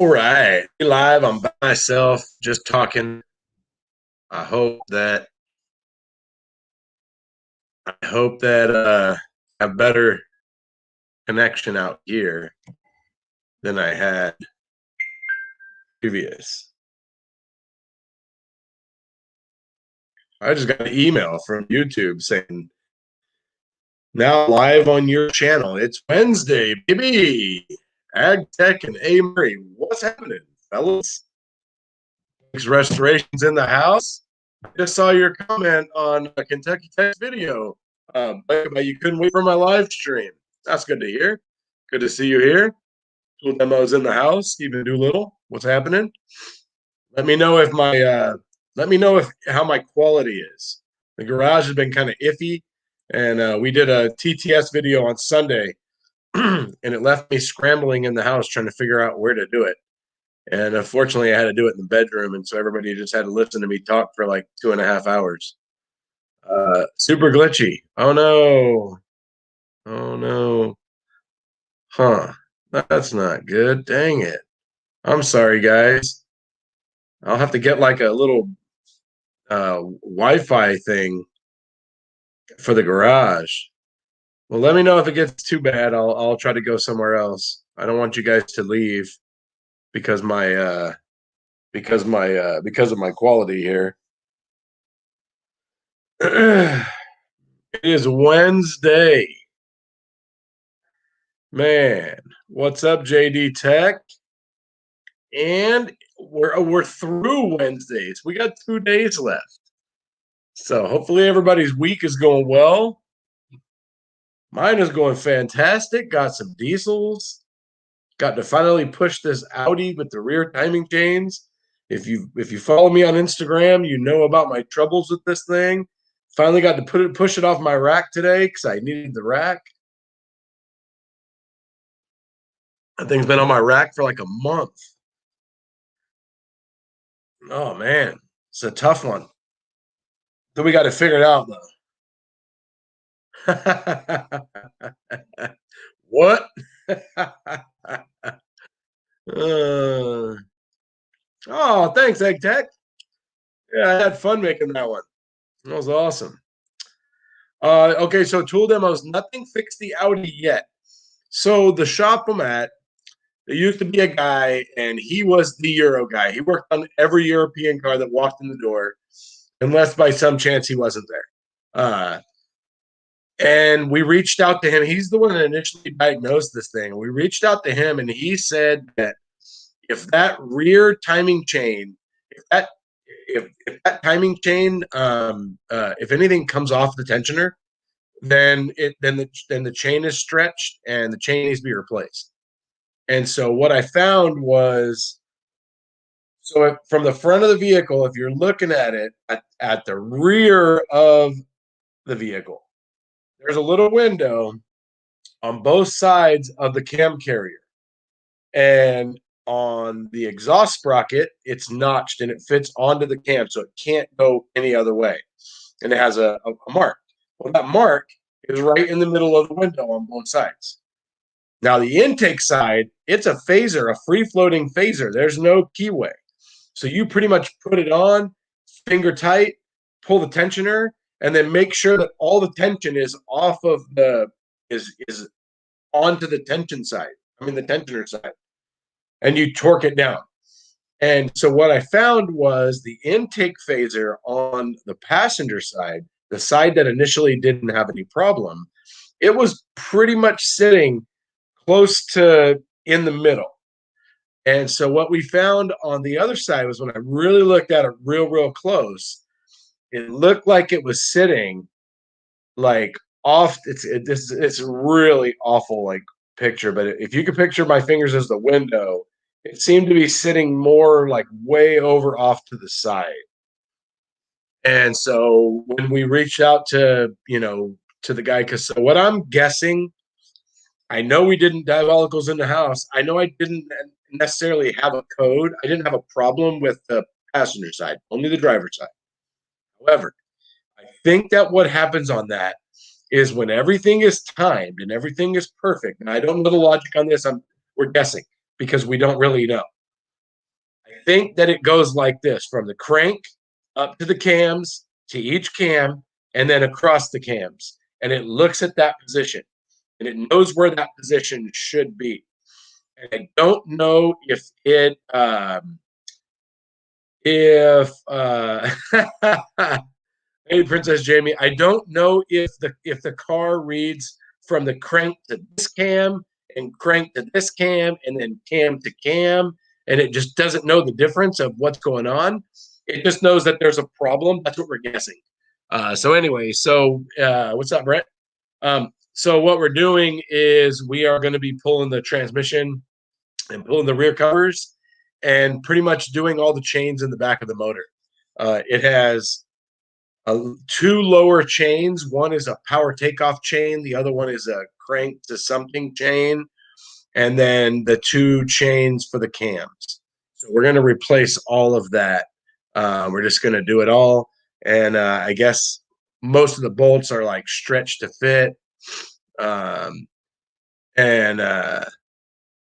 All right, live. I'm by myself, just talking. I hope that I have better connection out here than I had previous. I just got an email from YouTube saying, now live on your channel. It's Wednesday, baby. Ag Tech and A. Murray. What's happening, fellas? Restorations in the house. I just saw your comment on a Kentucky Tech video. But you couldn't wait for my live stream. That's good to hear. Good to see you here. Tool demos in the house. Stephen Doolittle. What's happening? Let me know if how my quality is. The garage has been kind of iffy, and we did a TTS video on Sunday, and it left me scrambling in the house trying to figure out where to do it. And unfortunately, I had to do it in the bedroom, and so everybody just had to listen to me talk for like 2.5 hours. Super glitchy. Oh no. Oh no. Huh. That's not good. Dang it. I'm sorry, guys. I'll have to get like a little Wi-Fi thing for the garage. Well, let me know if it gets too bad. I'll try to go somewhere else. I don't want you guys to leave because because of my quality here. It is Wednesday. Man, what's up, JD Tech? And we're through Wednesdays. We got 2 days left. So hopefully everybody's week is going well. Mine is going fantastic. Got some diesels. Got to finally push this Audi with the rear timing chains. If you follow me on Instagram, you know about my troubles with this thing. Finally got to push it off my rack today because I needed the rack. That thing's been on my rack for like a month. Oh man, it's a tough one. Then we got to figure it out though. What? Oh, thanks, Egg Tech. Yeah, I had fun making that one. That was awesome. Okay, so tool demos. Nothing fixed the Audi yet. So the shop I'm at, there used to be a guy, and he was the Euro guy. He worked on every European car that walked in the door, unless by some chance he wasn't there. And we reached out to him. He's the one that initially diagnosed this thing. We reached out to him, and he said that if that rear timing chain, if that timing chain, if anything comes off the tensioner, then the chain is stretched and the chain needs to be replaced. And so what I found was, so from the front of the vehicle, if you're looking at it at the rear of the vehicle, there's a little window on both sides of the cam carrier. And on the exhaust sprocket, it's notched and it fits onto the cam, so it can't go any other way. And it has a mark. Well, that mark is right in the middle of the window on both sides. Now, the intake side, it's a phaser, a free-floating phaser. There's no keyway. So you pretty much put it on, finger tight, pull the tensioner, and then make sure that all the tension is off of is onto the tension side. I mean, the tensioner side. And you torque it down. And so what I found was the intake phaser on the passenger side, the side that initially didn't have any problem, it was pretty much sitting close to in the middle. And so what we found on the other side was when I really looked at it real close, it looked like it was sitting like off. It's really awful like picture, but if you could picture my fingers as the window, it seemed to be sitting more like way over off to the side. And so when we reached out to the guy, because so what I'm guessing, I know we didn't dive volatiles in the house. I know I didn't necessarily have a code. I didn't have a problem with the passenger side, only the driver's side. However, I think that what happens on that is when everything is timed and everything is perfect, and I don't know the logic on this, we're guessing because we don't really know. think that it goes like this from the crank up to the cams, to each cam, and then across the cams. And it looks at that position and it knows where that position should be. And I don't know if it, hey, Princess Jamie, I don't know if the car reads from the crank to this cam and crank to this cam and then cam to cam, and it just doesn't know the difference of what's going on. It just knows that there's a problem. That's what we're guessing. So anyway, what's up, Brett? So what we're doing is we are going to be pulling the transmission and pulling the rear covers and pretty much doing all the chains in the back of the motor. It has two lower chains. One is a power takeoff chain. The other one is a crank to something chain. And then the two chains for the cams. So we're going to replace all of that. We're just going to do it all. And I guess most of the bolts are like stretched to fit.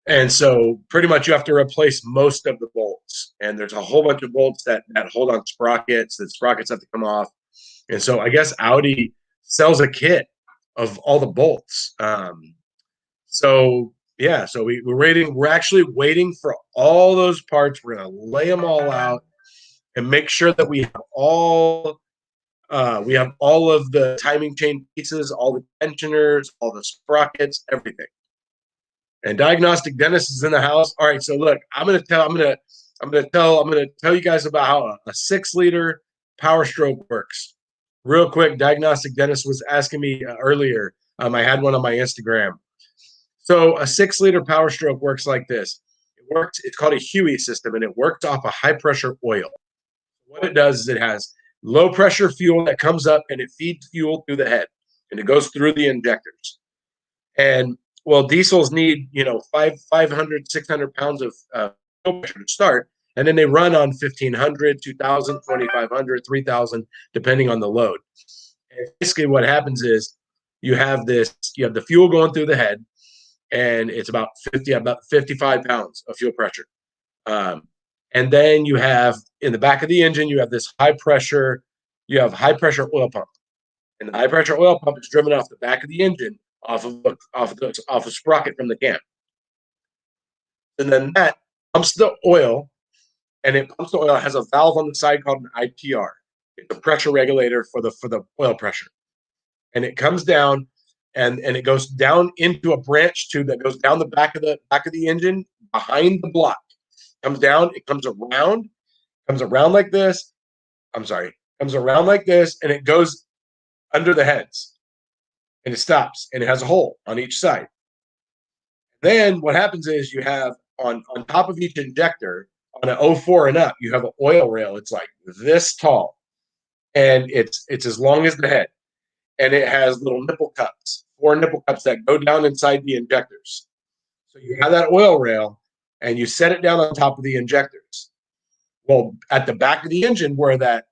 And so pretty much you have to replace most of the bolts. And there's a whole bunch of bolts that hold on sprockets. The sprockets have to come off. And so I guess Audi sells a kit of all the bolts. So we're waiting. We're actually waiting for all those parts. We're going to lay them all out and make sure that we have all of the timing chain pieces, all the tensioners, all the sprockets, everything. And Diagnostic Dennis is in the house. All right, so look, I'm gonna tell you guys about how a 6-liter Power Stroke works. Real quick, Diagnostic Dennis was asking me earlier. I had one on my Instagram. So a 6-liter Power Stroke works like this. It's called a Huey system, and it works off a high pressure oil. What it does is it has low pressure fuel that comes up and it feeds fuel through the head, and it goes through the injectors. And well, diesels need 500, 600 pounds of fuel pressure to start, and then they run on 1,500, 2,000, 2,500, 3,000, depending on the load. And basically, what happens is you have the fuel going through the head, and it's about 55 pounds of fuel pressure. And then you have in the back of the engine, you have this high pressure oil pump, and the high pressure oil pump is driven off the back of the engine off a sprocket from the cam. And then that pumps the oil, and it has a valve on the side called an IPR. It's a pressure regulator for the oil pressure. And it comes down and it goes down into a branch tube that goes down the back of the engine behind the block. Comes down, it comes around like this. Comes around like this, and it goes under the heads. And it stops, and it has a hole on each side. Then what happens is you have on top of each injector, on an 04 and up, you have an oil rail. It's like this tall, and it's as long as the head, and it has little nipple cups, 4 nipple cups that go down inside the injectors. So you have that oil rail, and you set it down on top of the injectors. Well, at the back of the engine, where that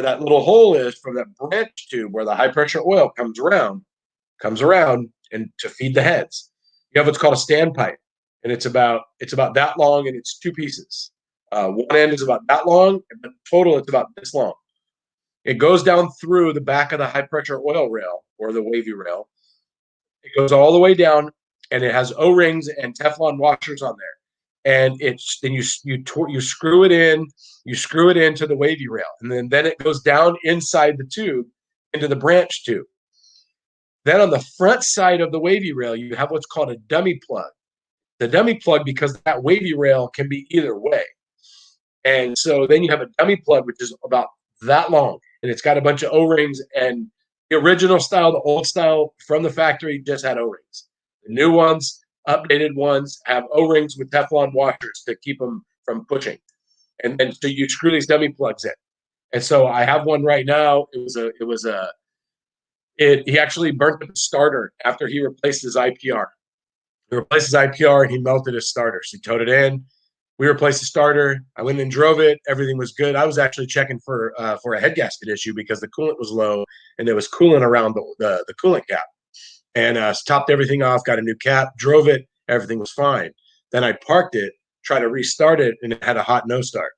little hole is from that branch tube, where the high pressure oil comes around and to feed the heads, you have what's called a standpipe, and it's about that long, and it's 2 pieces. One end is about that long, and total it's about this long. It goes down through the back of the high pressure oil rail or the wavy rail. It goes all the way down, and it has O-rings and Teflon washers on there. And you screw it in. You screw it into the wavy rail, and then it goes down inside the tube into the branch tube. Then on the front side of the wavy rail, you have what's called a dummy plug. The dummy plug, because that wavy rail can be either way. And so then you have a dummy plug, which is about that long, and it's got a bunch of O-rings. And the original style, the old style from the factory, just had O-rings. The new ones, updated ones, have O-rings with Teflon washers to keep them from pushing. And then so you screw these dummy plugs in. And so I have one right now. He actually burnt the starter after he replaced his IPR. He replaced his IPR and he melted his starter. So he towed it in. We replaced the starter. I went and drove it. Everything was good. I was actually checking for a head gasket issue because the coolant was low and there was coolant around the coolant cap. And topped everything off, got a new cap, drove it. Everything was fine. Then I parked it, try to restart it, and it had a hot no start.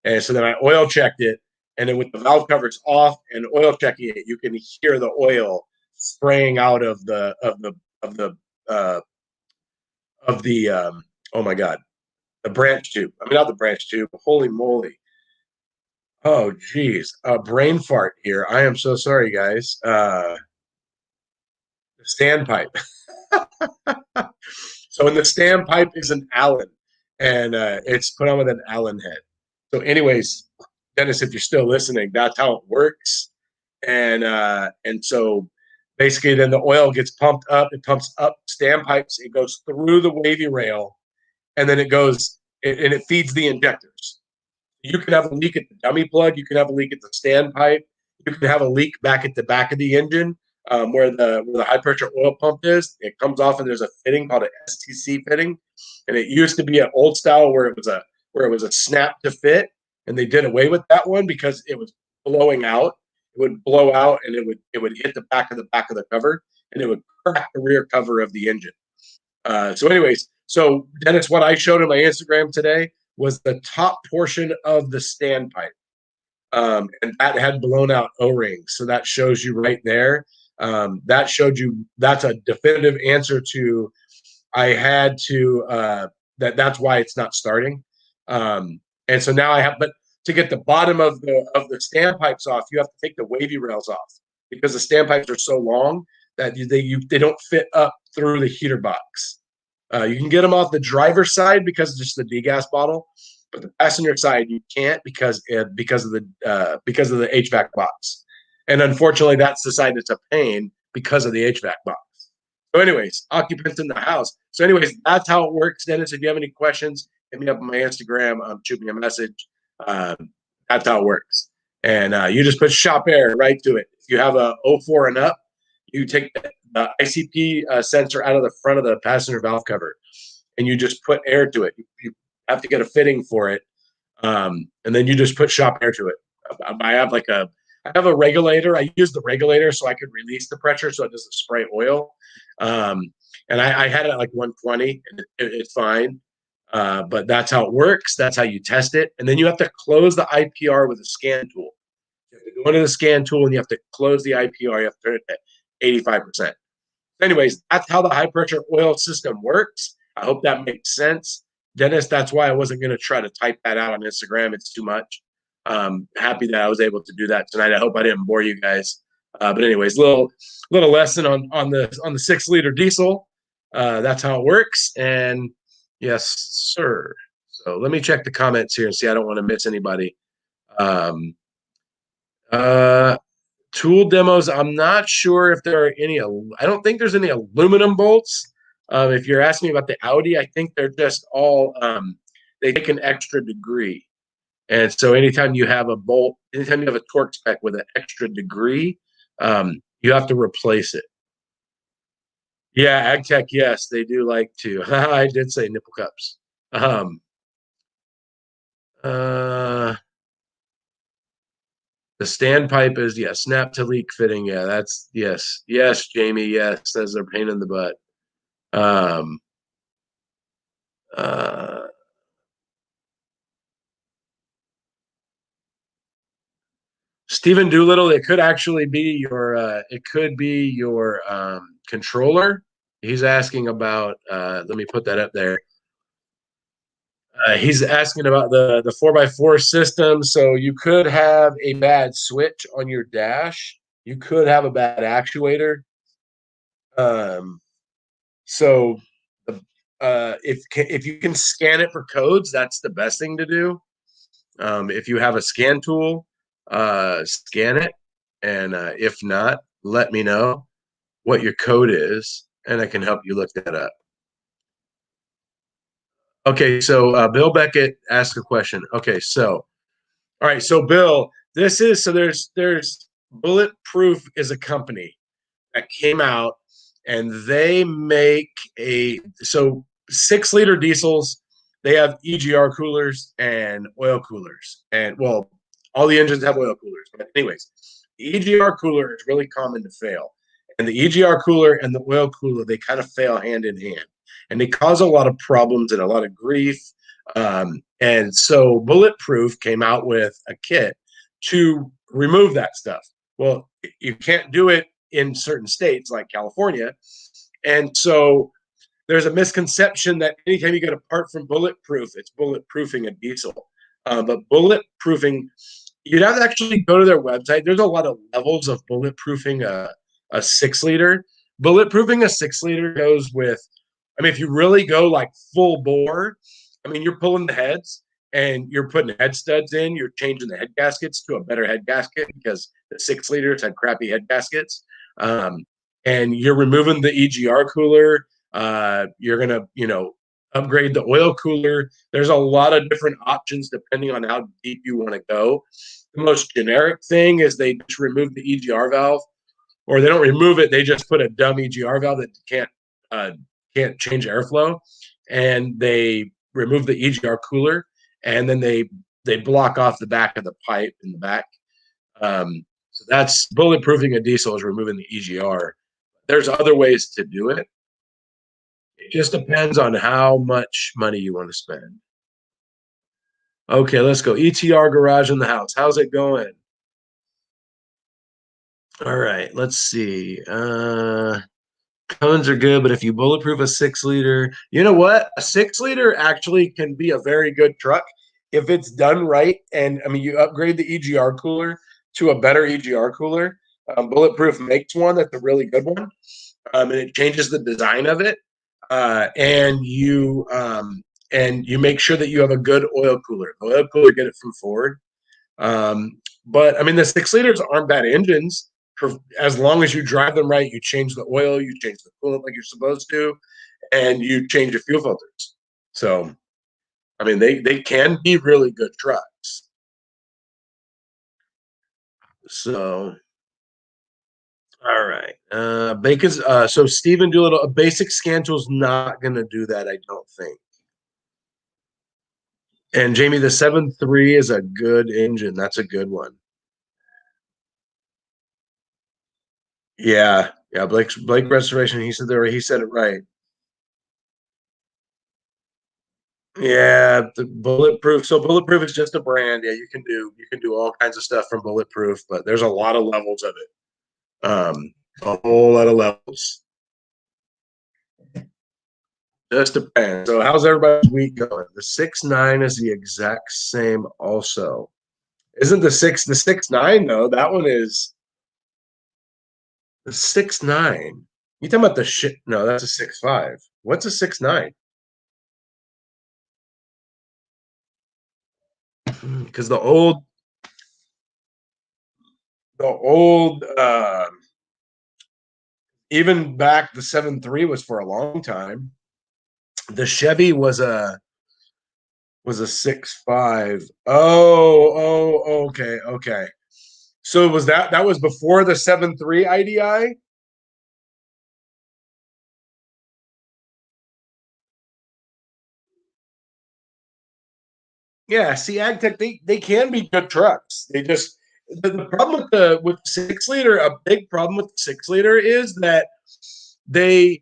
And so then I oil checked it, and then with the valve covers off and oil checking it, you can hear the oil spraying out of the uh, oh my god, the branch tube. I mean, not the branch tube. Holy moly! Oh geez, a brain fart here. I am so sorry, guys. The standpipe. So in the standpipe is an Allen, and it's put on with an Allen head. So, anyways, Dennis, if you're still listening, that's how it works. And so basically, then the oil gets pumped up. It pumps up standpipes. It goes through the wavy rail, and then it goes and it feeds the injectors. You can have a leak at the dummy plug. You can have a leak at the standpipe. You can have a leak back at the back of the engine where the high pressure oil pump is. It comes off, and there's a fitting called an Stc fitting, and it used to be an old style where it was a snap to fit, and they did away with that one because it was blowing out. It would blow out, and it would hit the back of the cover, and it would crack the rear cover of the engine. So, anyways, so Dennis, what I showed on my Instagram today was the top portion of the standpipe, and that had blown out O-rings. So that shows you right there. That showed you that's a definitive answer to I had to that's why it's not starting. And so now I have, but to get the bottom of the standpipes off, you have to take the wavy rails off because the standpipes are so long that they don't fit up through the heater box. You can get them off the driver's side because it's just the degas bottle, but the passenger side you can't because of the HVAC box. And unfortunately, that's the side that's a pain because of the HVAC box. So, anyways, occupants in the house. So, anyways, that's how it works, Dennis. If you have any questions, hit me up on my Instagram. Shoot me a message. That's how it works. And you just put shop air right to it. If you have a 04 and up, you take the ICP sensor out of the front of the passenger valve cover, and you just put air to it. You have to get a fitting for it, and then you just put shop air to it. I have a regulator. I use the regulator so I could release the pressure so it doesn't spray oil. And I had it at like 120, and it's fine. But that's how it works. That's how you test it. And then you have to close the IPR with a scan tool. You have to go into the scan tool, and you have to close the IPR. You have to turn it at 85%. Anyways, that's how the high pressure oil system works. I hope that makes sense. Dennis, that's why I wasn't going to try to type that out on Instagram. It's too much. Happy that I was able to do that tonight. I hope I didn't bore you guys. But anyways, little lesson on the 6-liter diesel. That's how it works. And yes, sir. So let me check the comments here and see. I don't want to miss anybody. Tool demos. I'm not sure if there are any. I don't think there's any aluminum bolts. If you're asking me about the Audi, I think they're just all they take an extra degree. And so anytime you have a bolt, anytime you have a torque spec with an extra degree, you have to replace it. Yeah, AgTech, yes, they do like to. I did say nipple cups. The standpipe is, yeah, snap to leak fitting. Yeah, that's, yes, Jamie, yes, that's a pain in the butt. Stephen Doolittle, it could actually be your controller. He's asking about, let me put that up there. He's asking about the 4x4 system. So you could have a bad switch on your dash. You could have a bad actuator. So if you can scan it for codes, that's the best thing to do. If you have a scan tool, scan it. And if not, let me know what your code is, and I can help you look that up. Okay, so Bill Beckett asked a question. Okay, so all right, so Bill, there's Bulletproof is a company that came out, and they make 6-liter diesels. They have EGR coolers and oil coolers, and well, all the engines have oil coolers. But anyways, the EGR cooler is really common to fail, and the EGR cooler and the oil cooler, they kind of fail hand in hand, and they cause a lot of problems and a lot of grief And so Bulletproof came out with a kit to remove that stuff. Well, you can't do it in certain states like California. And so there's a misconception that anytime you get a part from Bulletproof, it's bulletproofing a diesel. But bulletproofing, you'd have to actually go to their website. There's a lot of levels of bulletproofing a 6-liter. Bulletproofing a 6-liter goes with, I mean, if you really go like full bore, I mean, you're pulling the heads and you're putting head studs in, you're changing the head gaskets to a better head gasket because the 6-liters had crappy head gaskets. And you're removing the EGR cooler. You're going to, upgrade the oil cooler. There's a lot of different options depending on how deep you want to go. The most generic thing is they just remove the EGR valve, or they don't remove it. They just put a dumb EGR valve that can't change airflow, and they remove the EGR cooler, and then they block off the back of the pipe in the back. So that's bulletproofing a diesel, is removing the EGR. There's other ways to do it. It just depends on how much money you want to spend. Okay, let's go. ETR garage in the house. How's it going? All right, let's see. Cones are good, but if you bulletproof a 6-liter, you know what? A 6-liter actually can be a very good truck if it's done right. And I mean, you upgrade the EGR cooler to a better EGR cooler. Bulletproof makes one that's a really good one, and it changes the design of it. And you make sure that you have a good oil cooler. The oil cooler, get it from Ford. But I mean, the 6-liters aren't bad engines. As long as you drive them right, you change the oil, you change the coolant like you're supposed to, and you change your fuel filters. So, I mean, they can be really good trucks. So, all right. Bacon's so Stephen Doolittle, a basic scan tool's not gonna do that, I don't think. And Jamie, the 7.3 is a good engine. That's a good one. Yeah, yeah. Blake Restoration. He said there. He said it right. Yeah, the Bulletproof. So Bulletproof is just a brand. Yeah, you can do all kinds of stuff from Bulletproof, but there's a lot of levels of it. A whole lot of levels. Just depends. So how's everybody's week going? The 6.9 is the exact same. Also, isn't the 6.9 though? That one is the 6.9. You talking about the shit? No, that's a 6.5. What's a 6.9? Because the old even back the 7.3 was for a long time. The Chevy was a 6.5. Okay. So was that was before the 7.3 IDI? Yeah, see, AgTech, they can be good trucks. They just the problem with the 6-liter, a big problem with the 6-liter is that they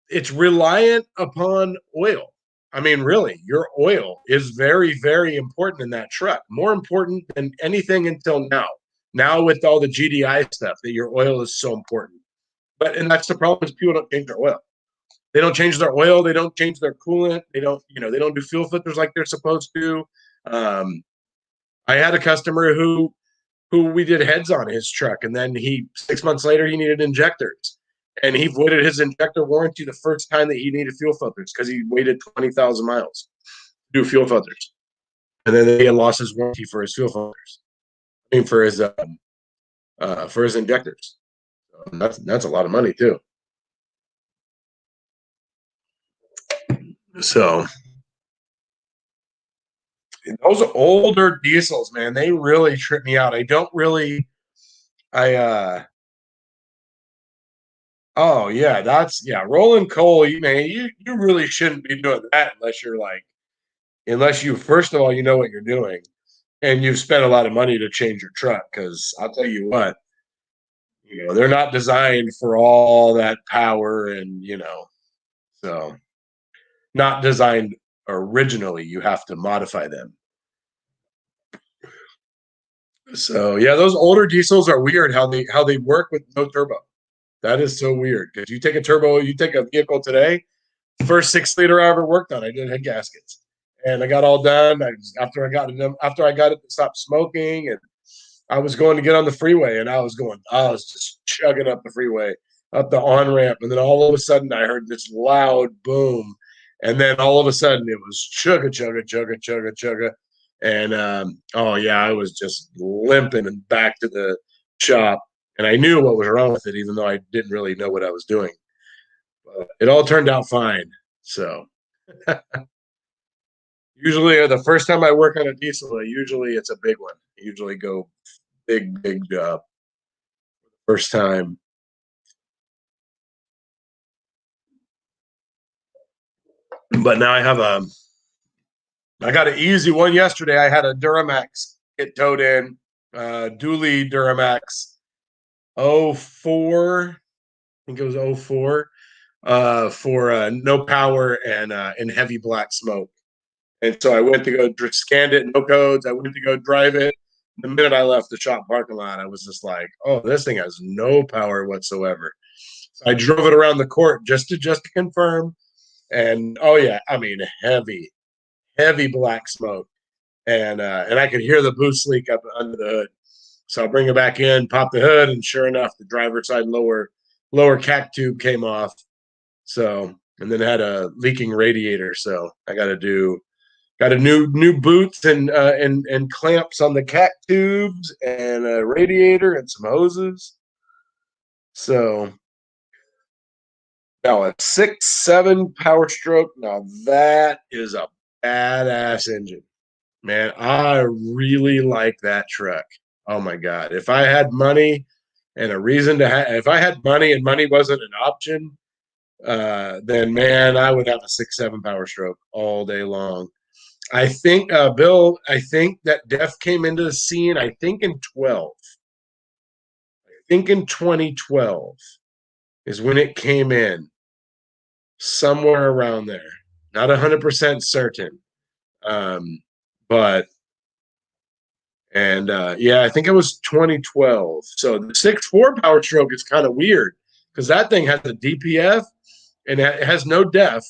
it's reliant upon oil. I mean, really, your oil is very, very important in that truck. More important than anything until now. Now with all the GDI stuff, that your oil is so important. And that's the problem is people don't change their oil. They don't change their oil. They don't change their coolant. They don't do fuel filters like they're supposed to. Um, I had a customer who we did heads on his truck, and then 6 months later he needed injectors, and he voided his injector warranty the first time that he needed fuel filters because he waited 20,000 miles to do fuel filters, and then he had lost his warranty for his fuel filters. I mean, for his injectors. That's a lot of money too. So those older diesels, man, they really trip me out. Oh yeah, rolling coal. You really shouldn't be doing that unless you first of all you know what you're doing, and you've spent a lot of money to change your truck. Because I'll tell you what, they're not designed for all that power, and so not designed originally. You have to modify them. So yeah, those older diesels are weird how they work with no turbo. That is so weird because you take a vehicle today, first 6-liter I ever worked on, I did head gaskets, and I got all done. After I got it to stop smoking, and I was going to get on the freeway, and I was just chugging up the freeway, up the on ramp, and then all of a sudden I heard this loud boom, and then all of a sudden it was chugga chugga chugga chugga chugga, and oh yeah, I was just limping and back to the shop, and I knew what was wrong with it, even though I didn't really know what I was doing. But it all turned out fine. So usually the first time I work on a diesel, usually it's a big one. I usually go big first time. But now I got an easy one yesterday. I had a Duramax get towed in, dually Duramax 04, I think it was 04, for no power and heavy black smoke. And so I went to go scanned it, no codes. I went to go drive it. The minute I left the shop parking lot, I was just like, oh, this thing has no power whatsoever. So I drove it around the court just to confirm. And oh yeah, I mean heavy black smoke. And I could hear the boost leak up under the hood. So I'll bring it back in, pop the hood, and sure enough, the driver's side lower cac tube came off. So, and then it had a leaking radiator. So I got a new boots and clamps on the cac tubes and a radiator and some hoses. So now a 6.7 Power Stroke. Now that is a badass engine, man. I really like that truck. Oh my god! If I had money and a reason to if I had money and money wasn't an option, then man, I would have a 6.7 Power Stroke all day long. I think Bill. I think that DEF came into the scene. I think in 12. I think in 2012 is when it came in. Somewhere around there. Not 100% certain. But yeah, I think it was 2012. So the 6.4 Power Stroke is kind of weird because that thing has a DPF and it has no DEF,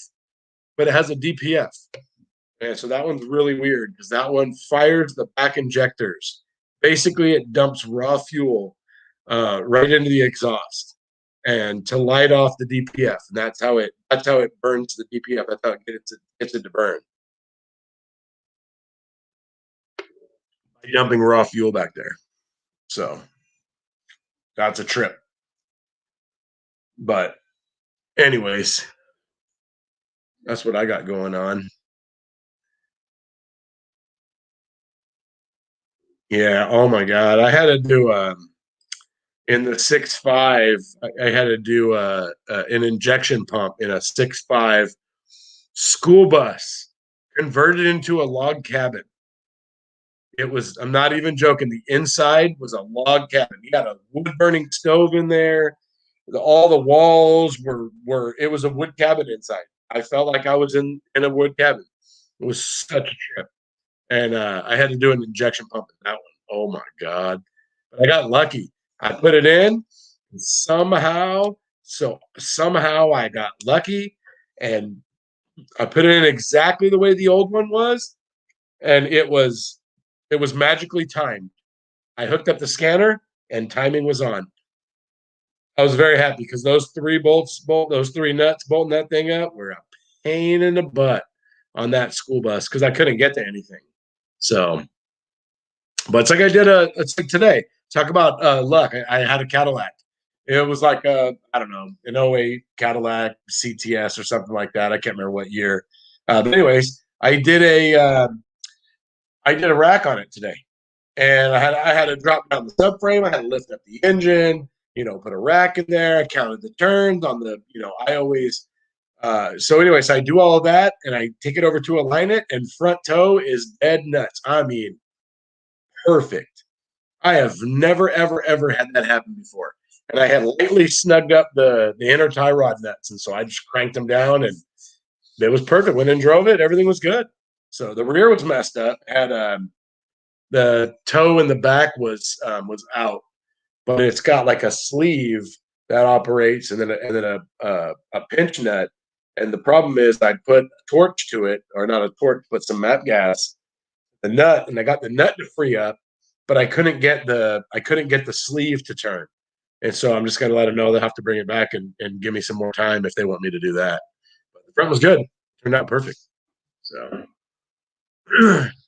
but it has a DPF. And so that one's really weird because that one fires the back injectors. Basically, it dumps raw fuel right into the exhaust and to light off the DPF. And that's how it burns the DPF. That's how it gets it to burn. By dumping raw fuel back there. So that's a trip. But anyways, that's what I got going on. Yeah, oh my god. I had to do in the 6.5, I had to do an injection pump in a 6.5 school bus, converted into a log cabin. It was, I'm not even joking, the inside was a log cabin. You got a wood burning stove in there. All the walls were it was a wood cabin inside. I felt like I was in a wood cabin. It was such a trip. And I had to do an injection pump in that one. Oh my god. But I got lucky. I put it in, and somehow I got lucky, and I put it in exactly the way the old one was, and it was magically timed. I hooked up the scanner, and timing was on. I was very happy because those three nuts bolting that thing up were a pain in the butt on that school bus because I couldn't get to anything. So, but it's like it's like today. Talk about luck. I had a Cadillac. It was like I don't know, an 08 Cadillac CTS or something like that. I can't remember what year. But anyways, I did a rack on it today, and I had to drop down the subframe. I had to lift up the engine. Put a rack in there. I counted the turns on the. I always. So anyways, I do all of that, and I take it over to align it, and front toe is dead nuts. I mean, perfect. I have never, ever, ever had that happen before. And I had lately snugged up the inner tie rod nuts, and so I just cranked them down, and it was perfect. Went and drove it. Everything was good. So the rear was messed up. Had the toe in the back was out, but it's got like a sleeve that operates, and then a pinch nut. And the problem is, I put a torch to it, or not a torch, but some MAP gas, the nut, and I got the nut to free up, but I couldn't get the sleeve to turn. And so I'm just gonna let them know they have to bring it back and give me some more time if they want me to do that. But the front was good, turned out perfect. So,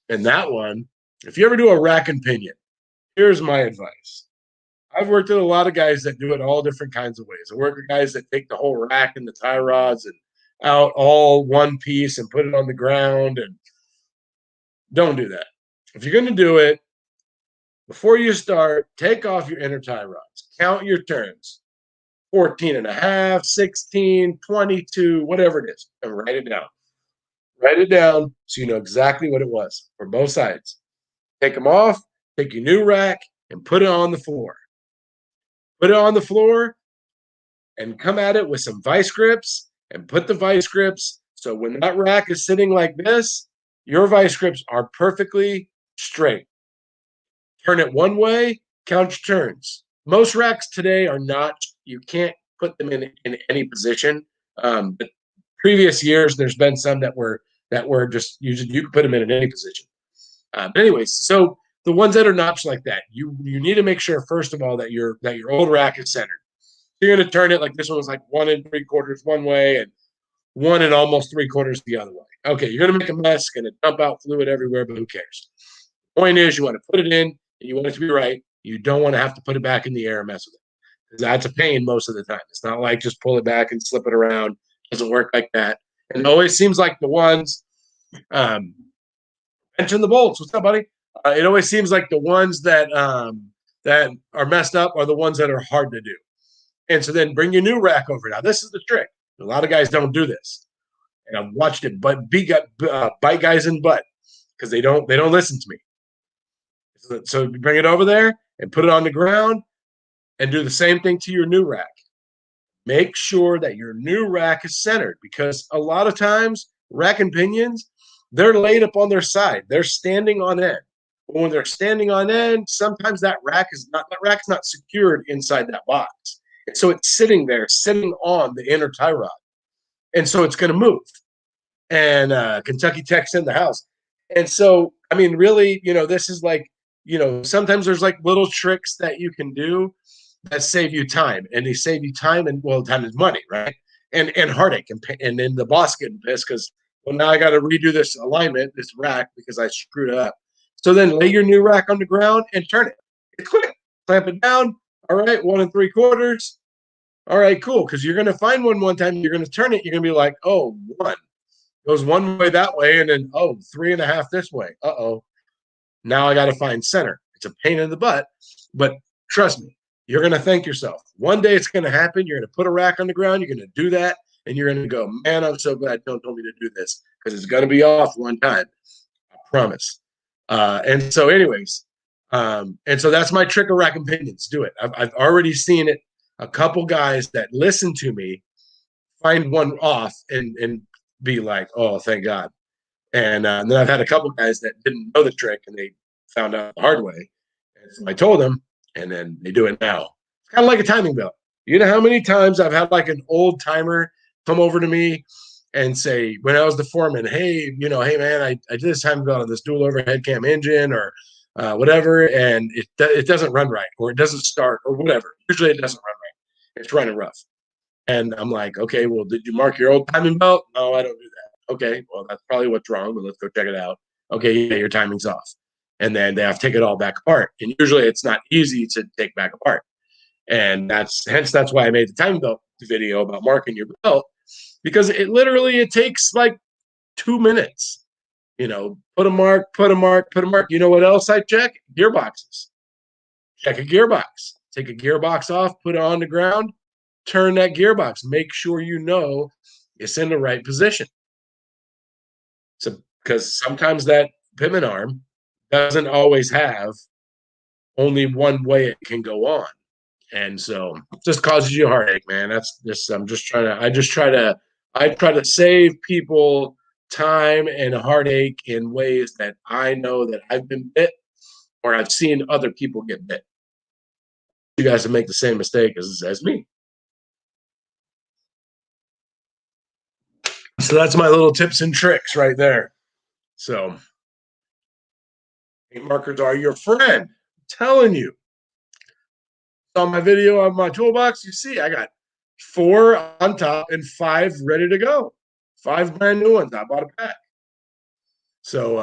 and that one, if you ever do a rack and pinion, here's my advice. I've worked with a lot of guys that do it all different kinds of ways. I work with guys that take the whole rack and the tie rods and out all one piece and put it on the ground. And don't do that. If you're going to do it, before you start, take off your inner tie rods. Count your turns. 14 and a half, 16, 22, whatever it is, and write it down. Write it down so you know exactly what it was for both sides. Take them off, take your new rack, and put it on the floor. Put it on the floor and come at it with some vice grips and put the vice grips. So when that rack is sitting like this, your vice grips are perfectly straight. Turn it one way, count your turns. Most racks today are not, you can't put them in any position. But previous years, there's been some that were just, you could put them in any position. But anyways, so the ones that are notched like that, you need to make sure, first of all, that your old rack is centered. You're going to turn it like this one was like 1 3/4 one way and 1 3/4 the other way. Okay, you're going to make a mess, going to dump out fluid everywhere, but who cares? Point is, you want to put it in, and you want it to be right. You don't want to have to put it back in the air and mess with it, because that's a pain most of the time. It's not like just pull it back and slip it around. It doesn't work like that. And it always seems like the ones, mention the bolts. What's up, buddy? It always seems like the ones that that are messed up are the ones that are hard to do. And so then bring your new rack over. Now, this is the trick. A lot of guys don't do this, and I've watched it, but bite guys in butt because they don't listen to me. So bring it over there and put it on the ground, and do the same thing to your new rack. Make sure that your new rack is centered, because a lot of times rack and pinions, they're laid up on their side. They're standing on end. But when they're standing on end, sometimes that rack's not secured inside that box. And so it's sitting there, sitting on the inner tie rod. And so it's going to move. And Kentucky Tech's in the house. And so, I mean, really, this is like, sometimes there's like little tricks that you can do that save you time. And they save you time, and, well, time is money, right? And heartache. And then the boss getting pissed because, well, now I got to redo this alignment, this rack, because I screwed it up. So then lay your new rack on the ground and turn it. It's quick. Clamp it down. All right, 1 3/4. All right, cool. Because you're going to find one time, you're going to turn it. You're going to be like, oh, 1 goes one way that way, and then 3.5 this way. Now I got to find center. It's a pain in the butt, but trust me, you're going to thank yourself. One day it's going to happen. You're going to put a rack on the ground. You're going to do that, and you're going to go, man, I'm so glad John told me to do this, because it's going to be off one time. I promise. And so, anyways, and so that's my trick of rack and pinions. Do it. I've already seen it. A couple guys that listen to me find one off and be like, oh, thank God. And then I've had a couple guys that didn't know the trick, and they found out the hard way. And so I told them, and then they do it now. It's kind of like a timing belt. You know how many times I've had like an old timer come over to me and say, when I was the foreman, hey, hey, man, I did this timing belt on this dual overhead cam engine or whatever, and it doesn't run right, or it doesn't start, or whatever. Usually it doesn't run right. It's running rough. And I'm like, okay, well, did you mark your old timing belt? No, I don't do that. Okay, well, that's probably what's wrong, but let's go check it out. Okay, yeah, your timing's off. And then they have to take it all back apart. And usually it's not easy to take back apart. And that's why I made the timing belt video about marking your belt, because it takes like 2 minutes. Put a mark. You know what else I check? Gearboxes. Check a gearbox. Take a gearbox off, put it on the ground, turn that gearbox. Make sure it's in the right position. So, because sometimes that pivot arm doesn't always have only one way it can go on. And so it just causes you a heartache, man. That's just, I just try to I try to save people time and heartache in ways that I know that I've been bit or I've seen other people get bit. You guys will make the same mistake as me. So that's my little tips and tricks right there. So paint markers are your friend. I'm telling you. On my video of my toolbox, you see I got 4 on top and 5 ready to go. 5 brand new ones. I bought a pack. So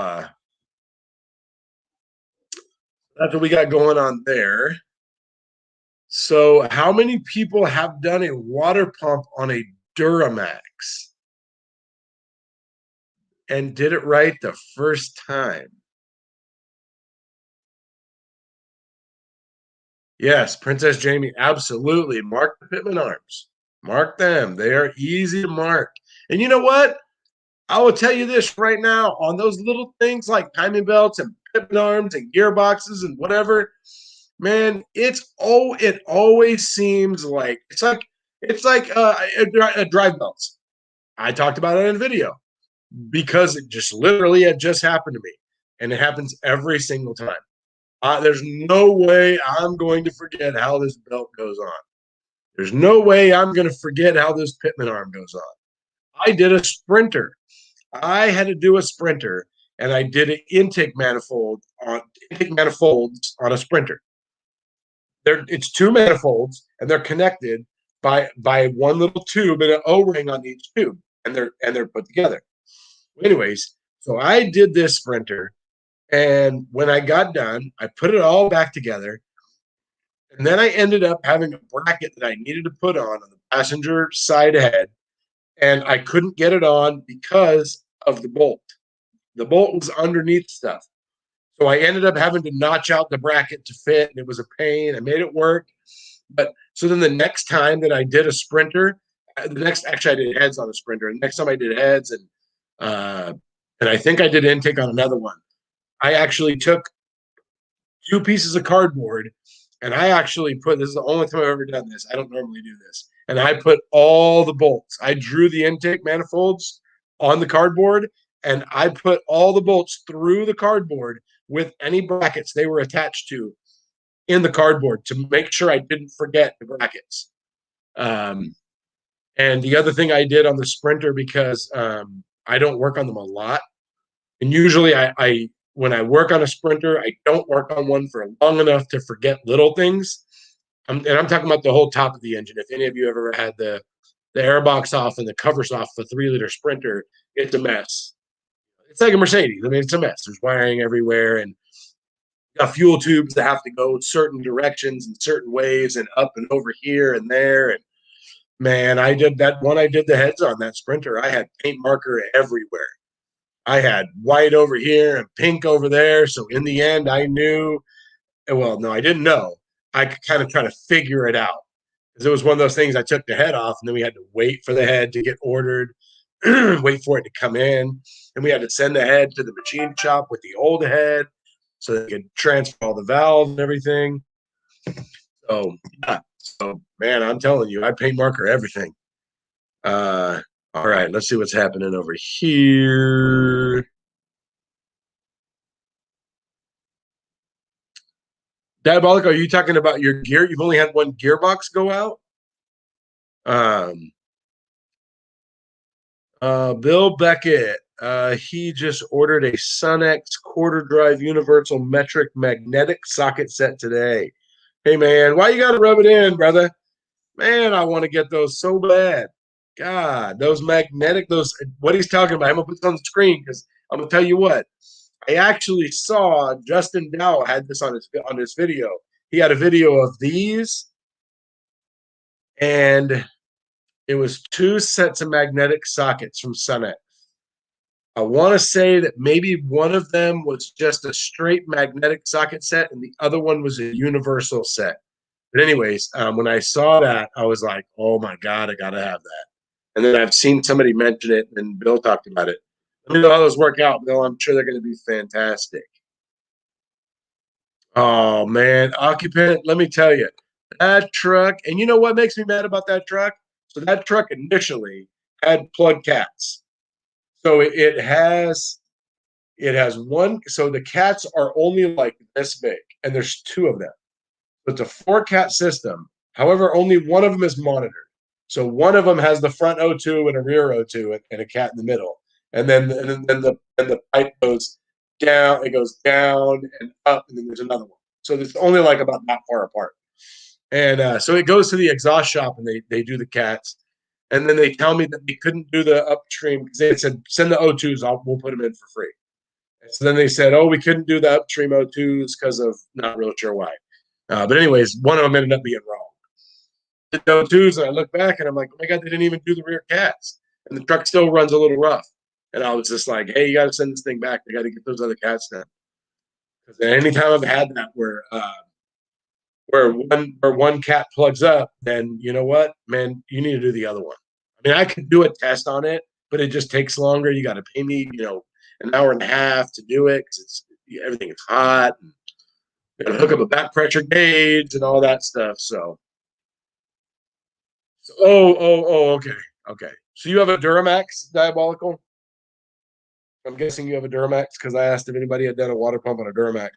that's what we got going on there. So how many people have done a water pump on a Duramax and did it right the first time? Yes, Princess Jamie, absolutely. Mark the Pittman arms. Mark them. They are easy to mark. And you know what? I will tell you this right now on those little things like timing belts and Pittman arms and gearboxes and whatever, man, it always seems like it's like a drive belts. I talked about it in a video because it just literally had just happened to me, and it happens every single time. There's no way I'm going to forget how this belt goes on. There's no way I'm going to forget how this Pittman arm goes on. I did a sprinter. I had to do a sprinter, and I did an intake manifolds on a sprinter. It's 2 manifolds, and they're connected by one little tube and an O-ring on each tube, and they're put together. Anyways, so I did this sprinter, and when I got done, I put it all back together, and then I ended up having a bracket that I needed to put on the passenger side head, and I couldn't get it on because of the bolt. The bolt was underneath stuff. So I ended up having to notch out the bracket to fit, and it was a pain. I made it work. But so then the next time that I did a sprinter, actually I did heads on a sprinter. The next time I did heads and I think I did intake on another one. I actually took 2 pieces of cardboard and I actually put, this is the only time I've ever done this. I don't normally do this. And I put all the bolts. I drew the intake manifolds on the cardboard and I put all the bolts through the cardboard with any brackets they were attached to in the cardboard to make sure I didn't forget the brackets. And the other thing I did on the sprinter, because I don't work on them a lot, and usually I when I work on a sprinter, I don't work on one for long enough to forget little things. And I'm talking about the whole top of the engine. If any of you ever had the airbox off and the covers off a 3-liter sprinter, it's a mess. It's like a Mercedes. I mean, it's a mess. There's wiring everywhere, and got fuel tubes that have to go certain directions and certain ways and up and over here and there. And man, I did that one. I did the heads on that sprinter. I had paint marker everywhere. I had white over here and pink over there. So in the end, I knew. Well, no, I didn't know. I could kind of try to figure it out because it was one of those things. I took the head off, and then we had to wait for the head to get ordered, wait for it to come in, and we had to send the head to the machine shop with the old head so they could transfer all the valves and everything. So yeah, so man, I'm telling you, I paint marker everything. All right, let's see what's happening over here. Diabolic, are you talking about your gear? You've only had one gearbox go out? Bill Beckett, he just ordered a Sunex quarter drive universal metric magnetic socket set today. Hey man, why you gotta rub it in, brother? Man, I want to get those so bad. God, those magnetic, those what he's talking about. I'm gonna put it on the screen because I'm gonna tell you what. I actually saw Justin Dow had this on his video. He had a video of these, and it was 2 sets of magnetic sockets from Sunex. I want to say that maybe one of them was just a straight magnetic socket set, and the other one was a universal set. But anyways, when I saw that, I was like, "Oh my god, I gotta have that." And then I've seen somebody mention it, and Bill talked about it. Let me know how those work out, Bill. I'm sure they're going to be fantastic. Oh man, occupant. Let me tell you, that truck. And you know what makes me mad about that truck? So that truck initially had plug cats. So it has one. So the cats are only like this big, and there's two of them. It's a 4-cat system. However, only one of them is monitored. So one of them has the front O2 and a rear O2 and a cat in the middle. And then the pipe goes down, it goes down and up, and then there's another one. So it's only like about that far apart. And so it goes to the exhaust shop and they do the cats. And then they tell me that they couldn't do the upstream because they said, send the O2s, we'll put them in for free. And so then they said, oh, we couldn't do the upstream O2s because of not real sure why. But anyways, one of them ended up being wrong. The O2s, and I look back and I'm like, oh my God, they didn't even do the rear cats. And the truck still runs a little rough. And I was just like, hey, you got to send this thing back. They got to get those other cats done. Because anytime I've had that where one cat plugs up, then you know what, man, you need to do the other one. I mean, I could do a test on it, but it just takes longer. You got to pay me, an hour and a half to do it because everything is hot. And you got to hook up a back pressure gauge and all that stuff. So, okay. So you have a Duramax Diabolical? I'm guessing you have a Duramax because I asked if anybody had done a water pump on a Duramax.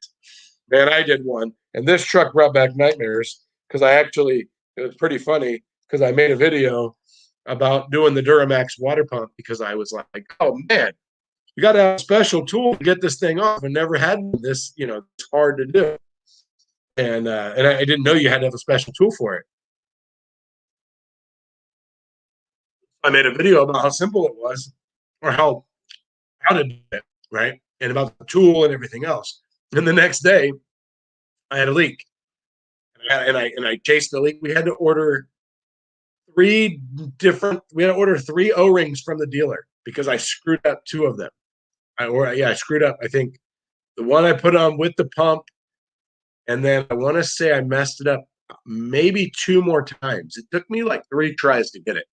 Man, I did one, and this truck brought back nightmares because it was pretty funny because I made a video about doing the Duramax water pump because I was like, oh man, you got to have a special tool to get this thing off. I never had this, it's hard to do. And I didn't know you had to have a special tool for it. I made a video about how simple it was or how to do it, right? And about the tool and everything else. And the next day, I had a leak. And I chased the leak. We had to order three O-rings from the dealer because I screwed up two of them. I screwed up. I think the one I put on with the pump, and then I want to say I messed it up maybe two more times. It took me like 3 tries to get it.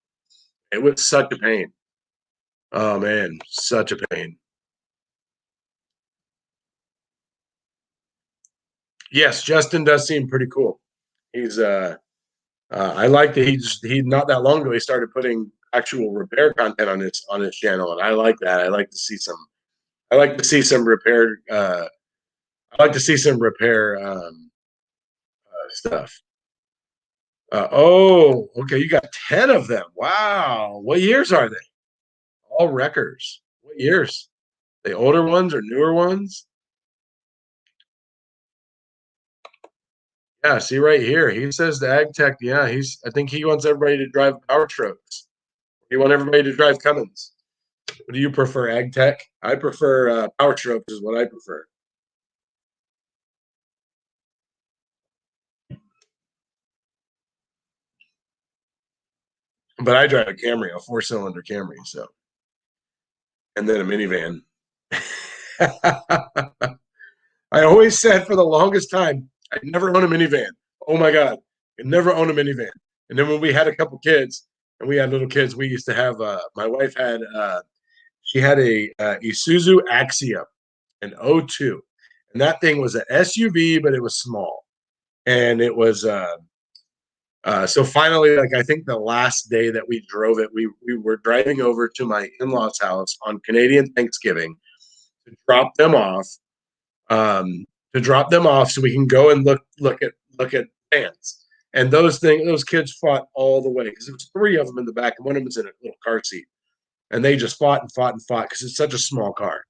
It was such a pain. Oh man, such a pain. Yes, Justin does seem pretty cool. He's I like that he not that long ago he started putting actual repair content on his channel, and I like that. I like to see some repair stuff. Okay, you got 10 of them. Wow. What years are they? All wreckers. What years? The older ones or newer ones? Yeah, see right here. He says the ag tech, yeah, I think he wants everybody to drive power strokes. He wants everybody to drive Cummins. What do you prefer, ag tech? I prefer power strokes is what I prefer. But I drive a Camry, a 4-cylinder Camry, so and then a minivan. I always said for the longest time, I'd never own a minivan. Oh my God, I'd never own a minivan. And then when we had a couple kids and we had little kids, we used to have, my wife had, she had a Isuzu Axia, an O2. And that thing was an SUV, but it was small. And it was, so finally, like I think the last day that we drove it, we were driving over to my in-laws' house on Canadian Thanksgiving to drop them off. So we can go and look at fans. And those kids fought all the way because there was 3 of them in the back and one of them was in a little car seat, and they just fought and fought and fought because it's such a small car.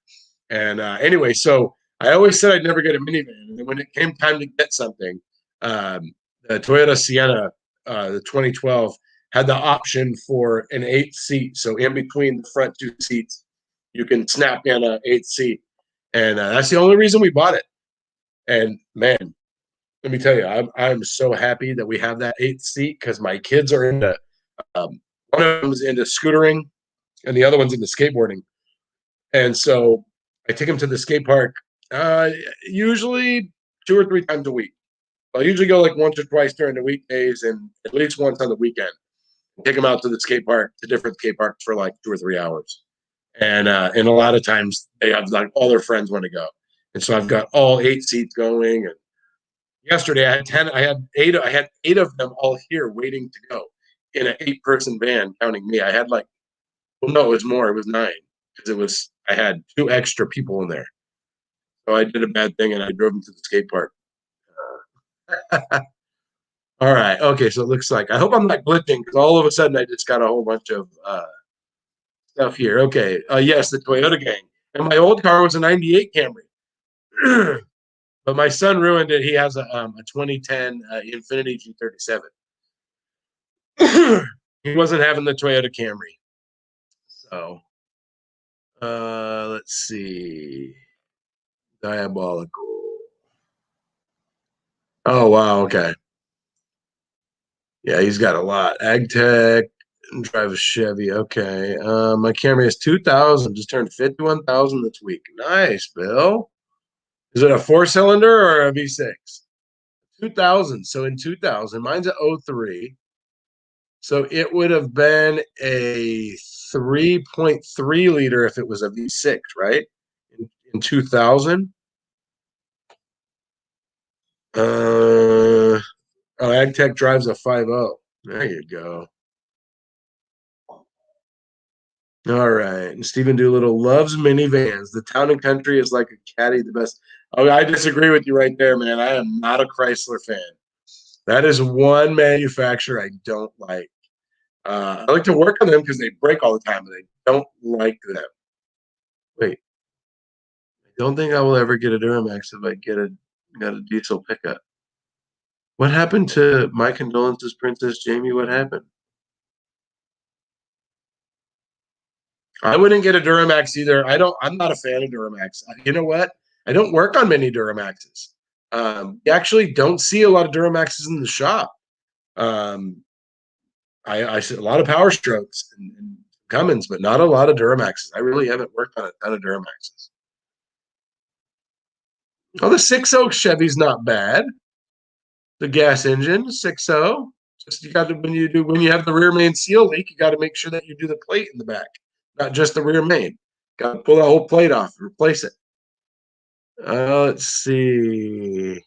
And anyway, so I always said I'd never get a minivan, and then when it came time to get something, the Toyota Sienna, the 2012, had the option for an 8th seat. So in between the front 2 seats, you can snap in an 8th seat, and that's the only reason we bought it. And man, let me tell you, I'm so happy that we have that 8th seat because my kids are into one of them is into scootering, and the other one's into skateboarding. And so I take them to the skate park usually 2 or 3 times a week. I'll usually go like once or twice during the weekdays and at least once on the weekend. Take them out to the skate park, to different skate parks for like 2 or 3 hours. And a lot of times they have like all their friends want to go. And so I've got all 8 seats going. And yesterday I had 8 of them all here waiting to go in an 8-person van, counting me. I had like Well, no, it was more. It was 9 because I had 2 extra people in there. So I did a bad thing and I drove them to the skate park. All right. Okay. So it looks like I hope I'm not glitching because all of a sudden I just got a whole bunch of stuff here. Okay. Yes, the Toyota gang. And my old car was a '98 Camry, but my son ruined it. He has a 2010 Infiniti G37. He wasn't having the Toyota Camry. So let's see. Diabolical. Oh wow. Okay. Yeah, he's got a lot. Ag Tech, drive a Chevy. Okay. My Camry is 2000. Just turned 51,000 this week. Nice, Bill. Is it a 4-cylinder or a V6? 2000. So in 2000, mine's a 03. So it would have been a 3.3 liter if it was a V6, right? In 2000. Oh, Ag Tech drives a 5.0. There you go. All right. And Stephen Doolittle loves minivans. The town and country is like a caddy, the best. Oh, I disagree with you right there, man. I am not a Chrysler fan. That is one manufacturer I don't like. I like to work on them because they break all the time, but I don't like them. Wait, I don't think I will ever get a Duramax if I got a diesel pickup. What happened to my condolences, Princess Jamie? What happened? I wouldn't get a Duramax either. I'm not a fan of Duramax. You know what? I don't work on many Duramaxes. You actually don't see a lot of Duramaxes in the shop. I see a lot of Power Strokes and Cummins, but not a lot of Duramaxes. I really haven't worked on a ton of Duramaxes. Oh, the 6.0 Chevy's not bad. The gas engine, 6.0. Just you got to when you have the rear main seal leak, you got to make sure that you do the plate in the back, not just the rear main. Got to pull that whole plate off and replace it. Let's see.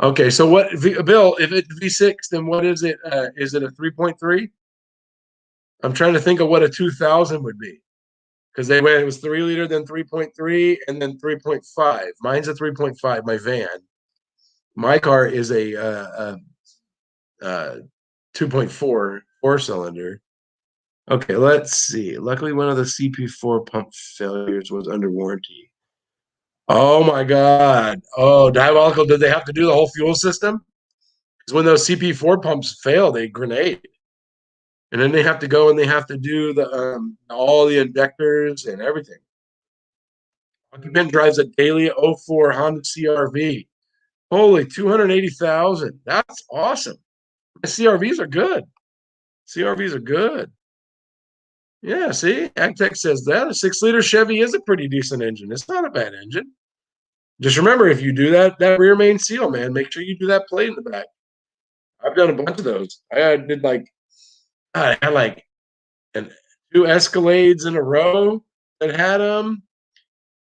Okay, so Bill? If it's V6, then what is it? Is it a 3.3? I'm trying to think of what a 2000 would be because it was 3 liter, then 3.3, and then 3.5. Mine's a 3.5. My van. My car is a 2.4 4-cylinder. Okay, let's see. Luckily, one of the CP4 pump failures was under warranty. Oh my God. Oh, diabolical. Did they have to do the whole fuel system? Because when those CP4 pumps fail, they grenade. And then they have to go and they have to do all the injectors and everything. Occupant drives a daily 04 Honda CRV. Holy, 280,000. That's awesome. The CRVs are good. CRVs are good. Yeah, see, AgTech says that a 6-liter Chevy is a pretty decent engine. It's not a bad engine. Just remember, if you do that rear main seal, man, make sure you do that plate in the back. I've done a bunch of those. I had like 2 Escalades in a row that had them.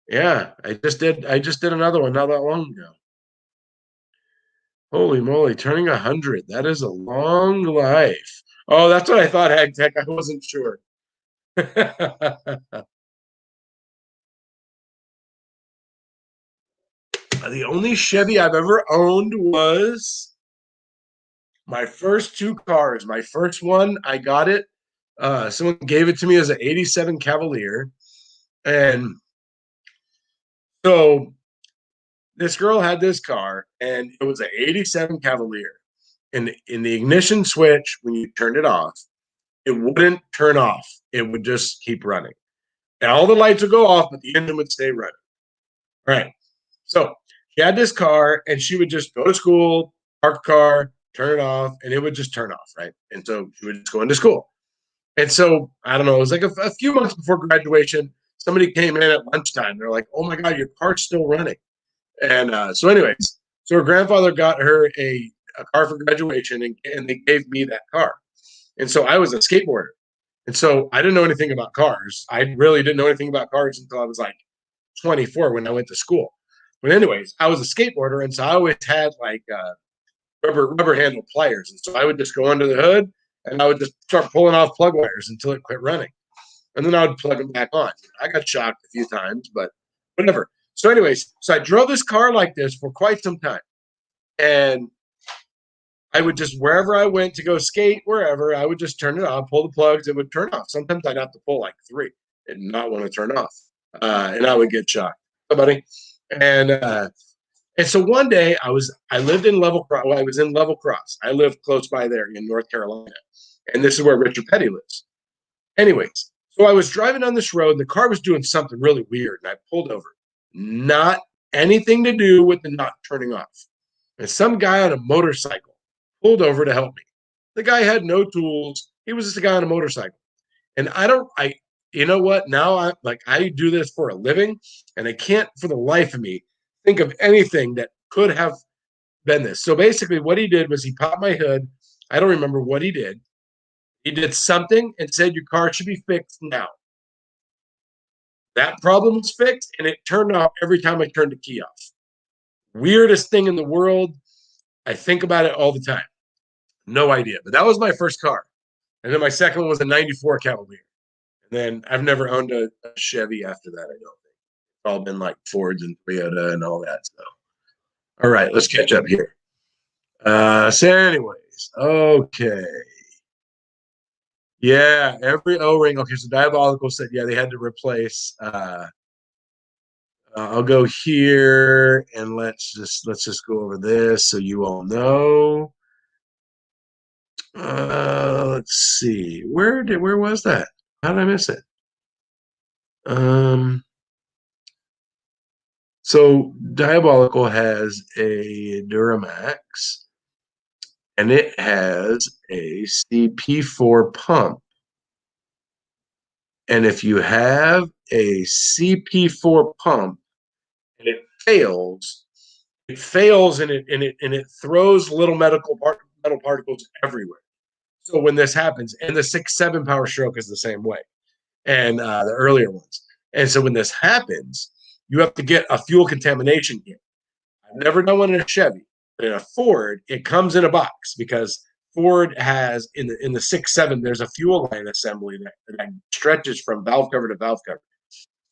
Yeah, I just did another one not that long ago. Holy moly, turning 100. That is a long life. Oh, that's what I thought, AgTech. I wasn't sure. The only Chevy I've ever owned was my first 2 cars. My first one, I got it. Someone gave it to me as an '87 Cavalier. And so this girl had this car, and it was an '87 Cavalier. And in the ignition switch, when you turned it off, it wouldn't turn off. It would just keep running. And all the lights would go off, but the engine would stay running. All right. So she had this car, and she would just go to school, park the car, turn it off, and it would just turn off, right? And so she would just go into school. And so, I don't know, it was like a few months before graduation, somebody came in at lunchtime. They're like, oh my God, your car's still running. And so anyways, so her grandfather got her a car for graduation, and they gave me that car. And so I was a skateboarder. And so I didn't know anything about cars. I really didn't know anything about cars until I was like 24 when I went to school. But anyways, I was a skateboarder, and so I always had like rubber handle pliers, and so I would just go under the hood and I would just start pulling off plug wires until it quit running. And then I would plug them back on. I got shocked a few times, but whatever. So anyways, so I drove this car like this for quite some time. And I would just, wherever I went to go skate, wherever, I would just turn it on, pull the plugs, it would turn off. Sometimes I'd have to pull like 3 and not want to turn off. And I would get shocked. Hey, buddy. And so one day I lived in Level Cross. Well, I was in Level Cross. I lived close by there in North Carolina. And this is where Richard Petty lives. Anyways, so I was driving on this road, and the car was doing something really weird, and I pulled over. Not anything to do with the not turning off. And some guy on a motorcycle pulled over to help me. The guy had no tools. He was just a guy on a motorcycle. And you know what? Now I do this for a living, and I can't for the life of me think of anything that could have been this. So basically what he did was he popped my hood. I don't remember what he did. He did something and said, your car should be fixed now. That problem was fixed, and it turned off every time I turned the key off. Weirdest thing in the world. I think about it all the time. No idea. But that was my first car. And then my second one was a 94 Cavalier. And then I've never owned a Chevy after that, I don't think. It's all been like Fords and Toyota and all that stuff. All right, let's catch up here. So anyways, okay. Yeah, every O-ring. Okay, so Diabolical said, yeah, they had to replace. I'll go here and let's just go over this so you all know. Let's see. Where was that? How did I miss it? So Diabolical has a Duramax, and it has a CP4 pump. And if you have a CP4 pump and it fails and it throws little metal particles everywhere. So when this happens, and the 6.7 Power Stroke is the same way, and the earlier ones. And so when this happens, you have to get a fuel contamination kit. I've never done one in a Chevy, but in a Ford, it comes in a box because Ford has in the 6.7, there's a fuel line assembly that stretches from valve cover to valve cover.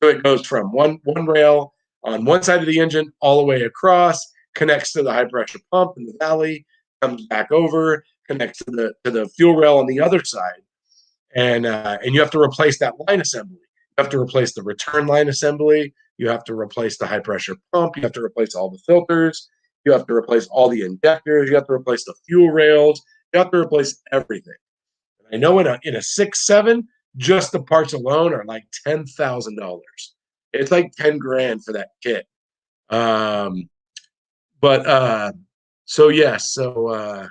So it goes from one rail on one side of the engine all the way across, connects to the high pressure pump in the valley, comes back over, connects to the fuel rail on the other side, and you have to replace that line assembly. You have to replace the return line assembly. You have to replace the high pressure pump. You have to replace all the filters. You have to replace all the injectors. You have to replace the fuel rails. You have to replace everything. I know in a 6.7, just the parts alone are like $10,000. It's like 10 grand for that kit. So yes, so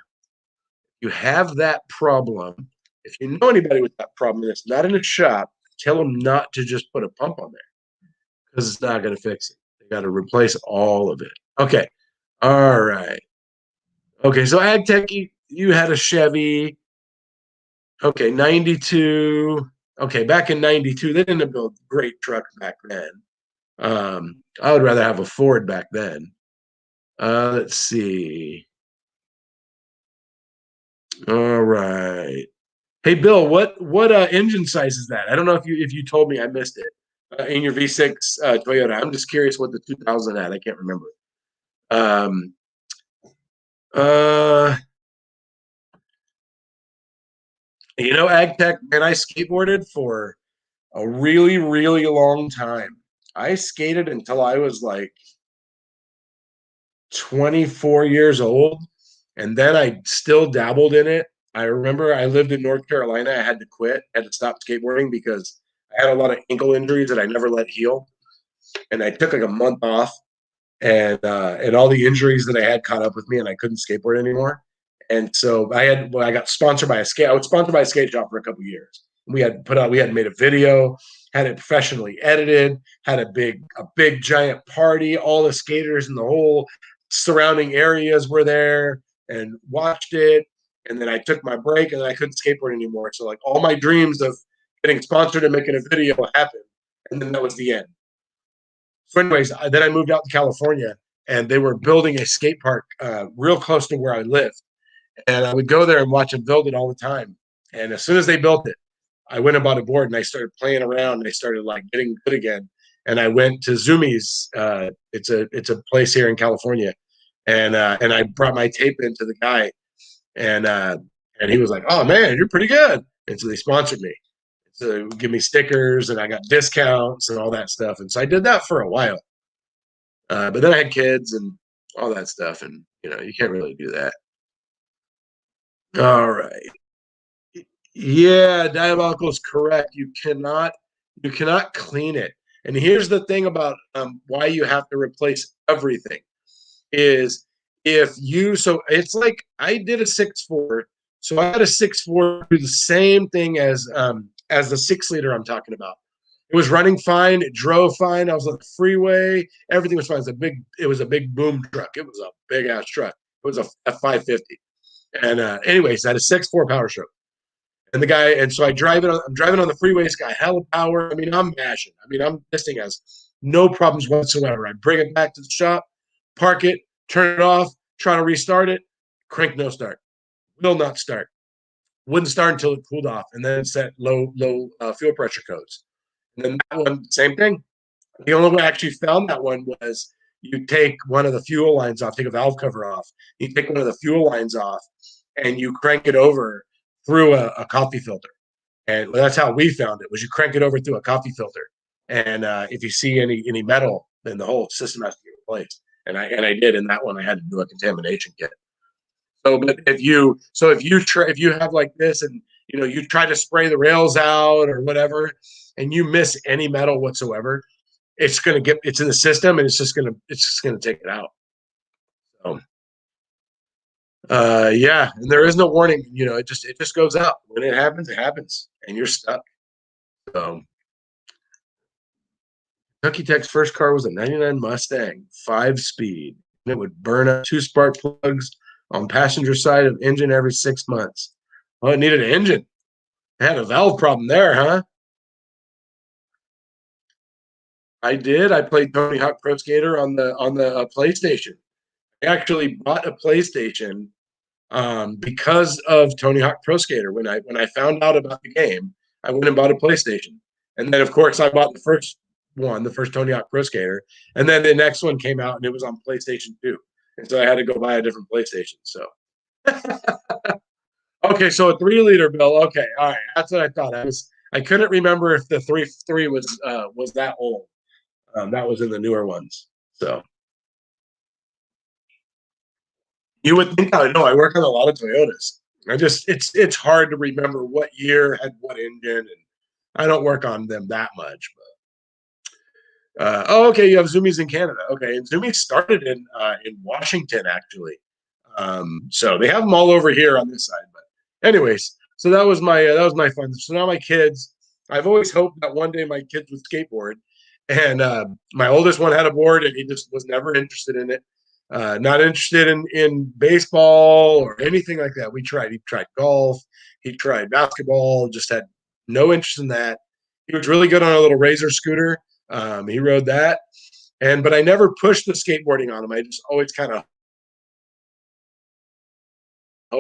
you have that problem. If you know anybody with that problem that's not in a shop, tell them not to just put a pump on there because it's not going to fix it. They got to replace all of it. Okay. All right. Okay. So AgTech, you had a Chevy. Okay. 92. Okay. Back in 92, they didn't build great trucks back then. I would rather have a Ford back then. Let's see. All right. Hey, Bill, what engine size is that? I don't know if you told me, I missed it. In your V6 Toyota, I'm just curious what the 2000 had. I can't remember. AgTech, man, I skateboarded for a really, really long time. I skated until I was like 24 years old, and then I still dabbled in it. I remember I lived in North Carolina. I had to quit, had to stop skateboarding because I had a lot of ankle injuries that I never let heal. And I took like a month off, and all the injuries that I had caught up with me, and I couldn't skateboard anymore. And so I got sponsored by I was sponsored by a skate shop for a couple of years. We had made a video, had it professionally edited, had a big giant party. All the skaters in the whole surrounding areas were there and watched it. And then I took my break and I couldn't skateboard anymore. So like all my dreams of getting sponsored and making a video happened. And then that was the end. So anyways, then I moved out to California, and they were building a skate park real close to where I lived. And I would go there and watch them build it all the time. And as soon as they built it, I went and bought a board and I started playing around and I started like getting good again. And I went to Zumiez. It's a place here in California, and I brought my tape into the guy, and he was like, "Oh man, you're pretty good." And so they sponsored me, so give me stickers and I got discounts and all that stuff. And so I did that for a while, but then I had kids and all that stuff, and you can't really do that. All right. Yeah, diabolical is correct. You cannot clean it. And here's the thing about why you have to replace everything is if you so it's like I did a 6.4, so I had a 6.4 do the same thing as the 6 liter I'm talking about. It was running fine, it drove fine. I was on the freeway, everything was fine. It was a big boom truck. It was a big ass truck. It was a F550. And anyways, I had a 6.4 power stroke. And the guy, and so I'm driving on the freeway. It's got hella power. I mean, I'm mashing. I mean, this thing has no problems whatsoever. I bring it back to the shop, park it, turn it off, try to restart it, crank no start, will not start, wouldn't start until it cooled off, and then it set low fuel pressure codes. And then that one, same thing. The only way I actually found that one was you take one of the fuel lines off, take a valve cover off, you take one of the fuel lines off, and you crank it over through a coffee filter. And that's how we found it. Was you crank it over through a coffee filter, and if you see any metal, then the whole system has to be replaced. And I did in that one. I had to do a contamination kit. So, but if you have like this, and you try to spray the rails out or whatever, and you miss any metal whatsoever, it's in the system, and it's just gonna take it out. So, yeah, and there is no warning. It just goes out when it happens, and you're stuck. So, Kentucky Tech's first car was a '99 Mustang, 5-speed. And it would burn up 2 spark plugs on passenger side of engine every 6 months. Well, it needed an engine. It had a valve problem there, huh? I did. I played Tony Hawk Pro Skater on the PlayStation. I actually bought a PlayStation because of Tony Hawk Pro Skater. When I found out about the game, I went and bought a PlayStation, and then of course I bought the first Tony Hawk Pro Skater, and then the next one came out and it was on PlayStation 2, and so I had to go buy a different PlayStation. So okay, so a 3 liter bill. Okay, all right, that's what I thought. I couldn't remember if the 3.3 was that old. That was in the newer ones. So you would think I know. I work on a lot of Toyotas. It's hard to remember what year had what engine, and I don't work on them that much. But oh, okay, you have Zoomies in Canada. Okay, and Zoomies started in Washington actually. So they have them all over here on this side. But anyways, so that was my fun. So now my kids. I've always hoped that one day my kids would skateboard, and my oldest one had a board, and he just was never interested in it. Not interested in baseball or anything like that. We tried. He tried golf. He tried basketball. Just had no interest in that. He was really good on a little Razor scooter. He rode that, but I never pushed the skateboarding on him. I just always kind of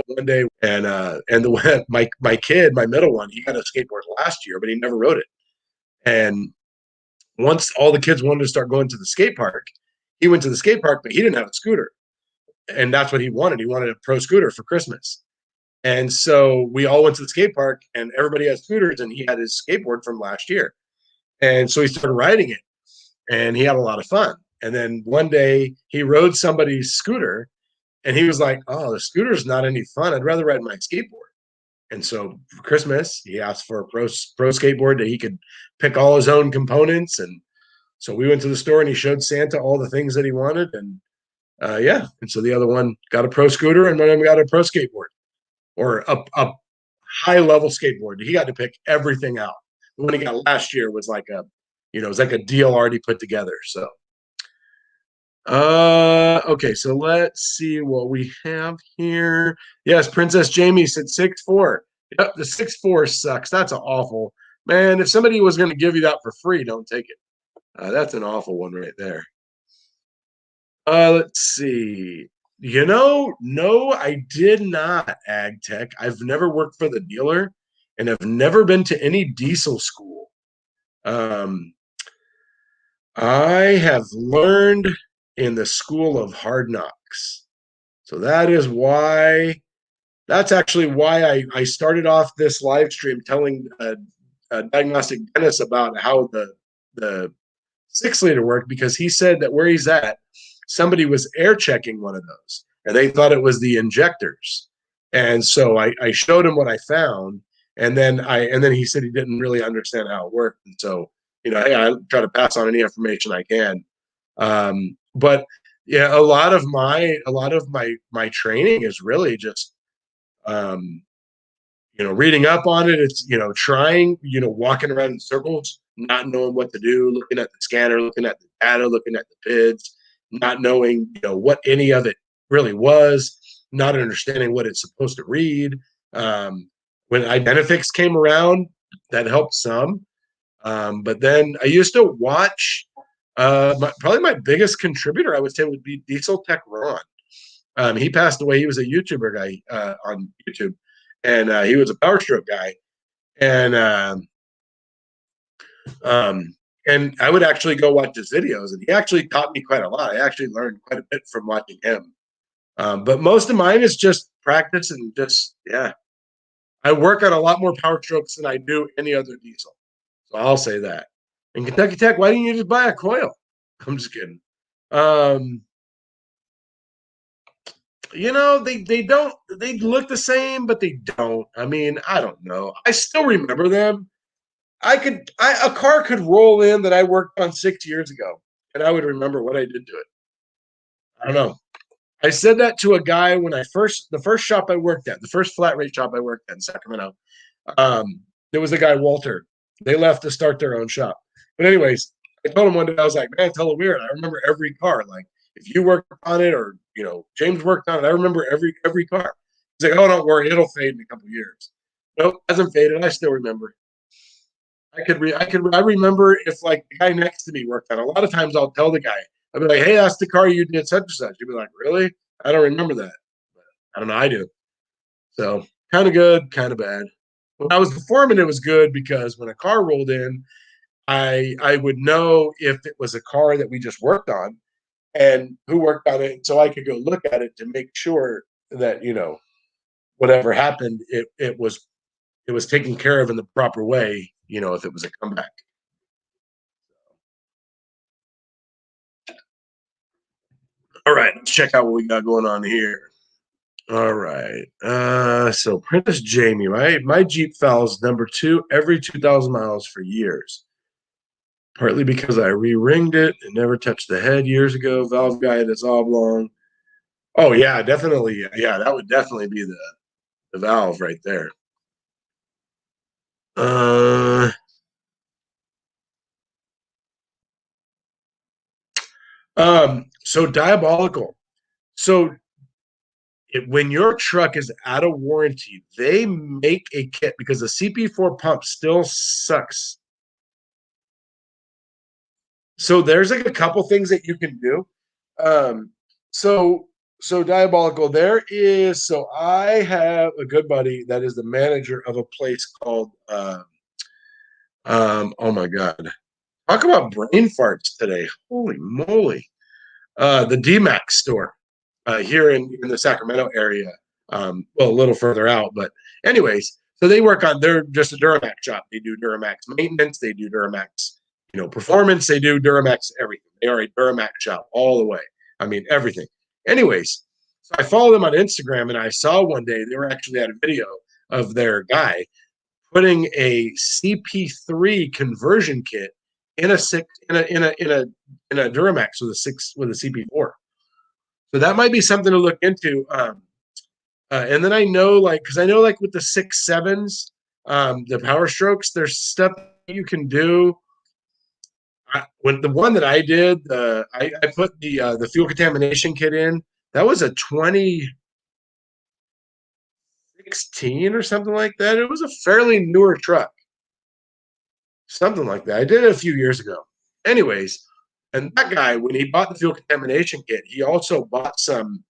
one day, and the my kid, my middle one, he got a skateboard last year, but he never rode it. And once all the kids wanted to start going to the skate park, he went to the skate park, but he didn't have a scooter, and that's what he wanted. He wanted a pro scooter for Christmas. And so we all went to the skate park, and everybody has scooters, and he had his skateboard from last year. And so he started riding it, and he had a lot of fun. And then one day he rode somebody's scooter, and he was like, "Oh, the scooter's not any fun. I'd rather ride my skateboard." And so for Christmas, he asked for a pro skateboard that he could pick all his own components. And so we went to the store, and he showed Santa all the things that he wanted. And yeah, and so the other one got a pro scooter, and one of them got a pro skateboard, or a high level skateboard. He got to pick everything out. The one he got last year was like it was like a deal already put together. So okay, so let's see what we have here. Yes, Princess Jamie said 6.4. Yep, the 6.4 sucks. That's awful. Man, if somebody was going to give you that for free, don't take it. That's an awful one right there. Let's see. No, I did not, Ag Tech. I've never worked for the dealer. and have never been to any diesel school. I have learned in the school of hard knocks. So that's actually why I started off this live stream telling a diagnostic dentist about how the 6-liter worked, because he said that where he's at, somebody was air checking one of those and they thought it was the injectors. And so I showed him what I found, and then he said he didn't really understand how it worked. And so, hey, I try to pass on any information I can. But yeah, a lot of my training is really just reading up on it. It's trying, walking around in circles, not knowing what to do, looking at the scanner, looking at the data, looking at the PIDs, not knowing what any of it really was, not understanding what it's supposed to read. When Identifix came around, that helped some. But then I used to watch. Probably my biggest contributor, I would say, would be Diesel Tech Ron. He passed away. He was a YouTuber guy on YouTube, and he was a Power Stroke guy. And I would actually go watch his videos, and he actually taught me quite a lot. I actually learned quite a bit from watching him. But most of mine is just practice and just, yeah. I work on a lot more Power Strokes than I do any other diesel. So I'll say that. And Kentucky Tech, why didn't you just buy a coil? I'm just kidding. They look the same, but they don't. I mean, I don't know. I still remember them. A car could roll in that I worked on 6 years ago, and I would remember what I did to it. I don't know. I said that to a guy when the first shop I worked at, the first flat rate shop I worked at in Sacramento. There was a guy, Walter. They left to start their own shop. But anyways, I told him one day, I was like, man, tell it weird. I remember every car. Like, if you worked on it or, James worked on it, I remember every car. He's like, oh, don't worry, it'll fade in a couple of years. Nope, hasn't faded. I still remember. I remember if like the guy next to me worked on it. A lot of times I'll tell the guy, I'll be like, hey, that's the car you did such and such. He'd be like, really? I don't remember that. But I don't know. I do. So kind of good, kind of bad. When I was the foreman, it was good because when a car rolled in, I would know if it was a car that we just worked on and who worked on it, so I could go look at it to make sure that whatever happened, it was taken care of in the proper way. If it was a comeback. All right, let's check out what we got going on here. All right. So Princess Jamie, right? My Jeep fouls #2 every 2,000 miles for years. Partly because I re-ringed it and never touched the head years ago. Valve guide is oblong. Oh yeah, definitely. Yeah, that would definitely be the valve right there. So Diabolical. So when your truck is out of warranty, they make a kit because the CP4 pump still sucks. So there's like a couple things that you can do. So Diabolical, there is. So I have a good buddy that is the manager of a place called. Oh my God, talk about brain farts today! Holy moly, the DMAX store here in the Sacramento area. Well, a little further out, but anyways, so they're just a Duramax shop. They do Duramax maintenance. They do Duramax, performance. They do Duramax everything. They are a Duramax shop all the way. I mean, everything. Anyways, so I follow them on Instagram, and I saw one day they were actually at a video of their guy putting a Cp3 conversion kit in a Duramax with a CP4. So that might be something to look into. And then I know, because with the 6.7s, the Power Strokes, there's stuff you can do. When the one that I did, I put the fuel contamination kit in. That was a 2016 or something like that. It was a fairly newer truck, something like that. I did it a few years ago. Anyways, and that guy, when he bought the fuel contamination kit, he also bought some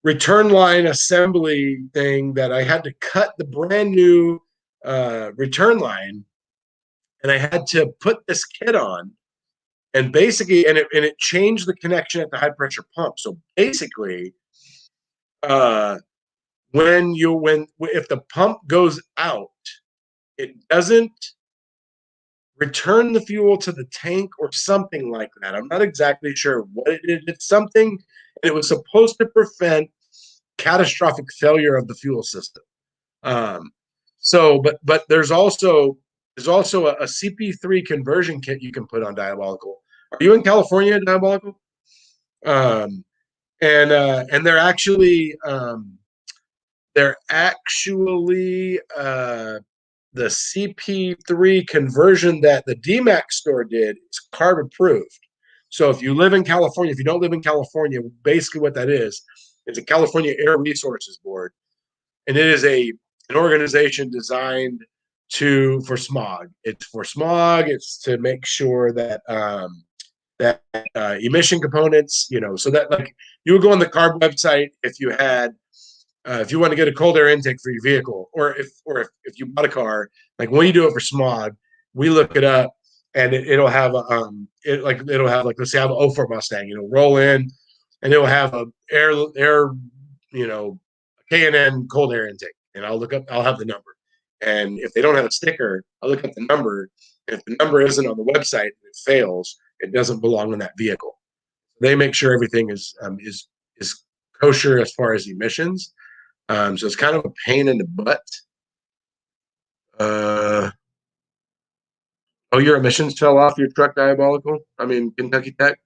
return line assembly thing that I had to cut the brand new return line, and I had to put this kit on, and basically, and it changed the connection at the high pressure pump. So basically, when if the pump goes out, it doesn't return the fuel to the tank or something like that. I'm not exactly sure what it is. It's something, and it was supposed to prevent catastrophic failure of the fuel system. But there's also a Cp3 conversion kit you can put on Diabolical. Are you in California, Diabolical? And they're actually the Cp3 conversion that the DMAX store did is carb approved. So if you live in California, if you don't live in California, basically what that is, it's a California Air Resources Board, and it is an organization designed for smog. It's for smog. It's to make sure that emission components, so that like you would go on the CARB website if you had if you want to get a cold air intake for your vehicle, or if you bought a car, like when you do it for smog, we look it up, and it'll have it'll have, like, let's say I have an 04 Mustang, roll in, and it'll have a air K&N cold air intake, and I'll have the number, and if they don't have a sticker, I'll look up the number, and if the number isn't on the website and it fails, it doesn't belong in that vehicle. They make sure everything is kosher as far as emissions. So it's kind of a pain in the butt. Your emissions fell off your truck, Diabolical? I mean, Kentucky Tech?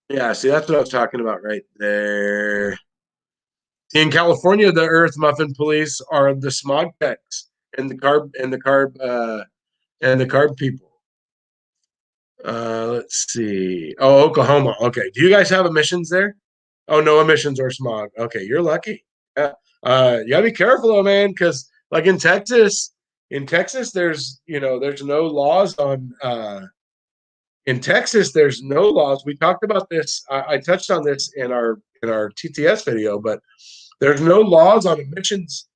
Yeah, see, that's what I was talking about right there. In California, the Earth Muffin Police are the smog techs and the carb people. Let's see. Oh, Oklahoma. Okay. Do you guys have emissions there? Oh, no emissions or smog. Okay, you're lucky. Yeah. You gotta be careful though, man, because like in Texas, there's no laws on in Texas, there's no laws. We talked about this. I touched on this in our TTS video, but there's no laws on emissions.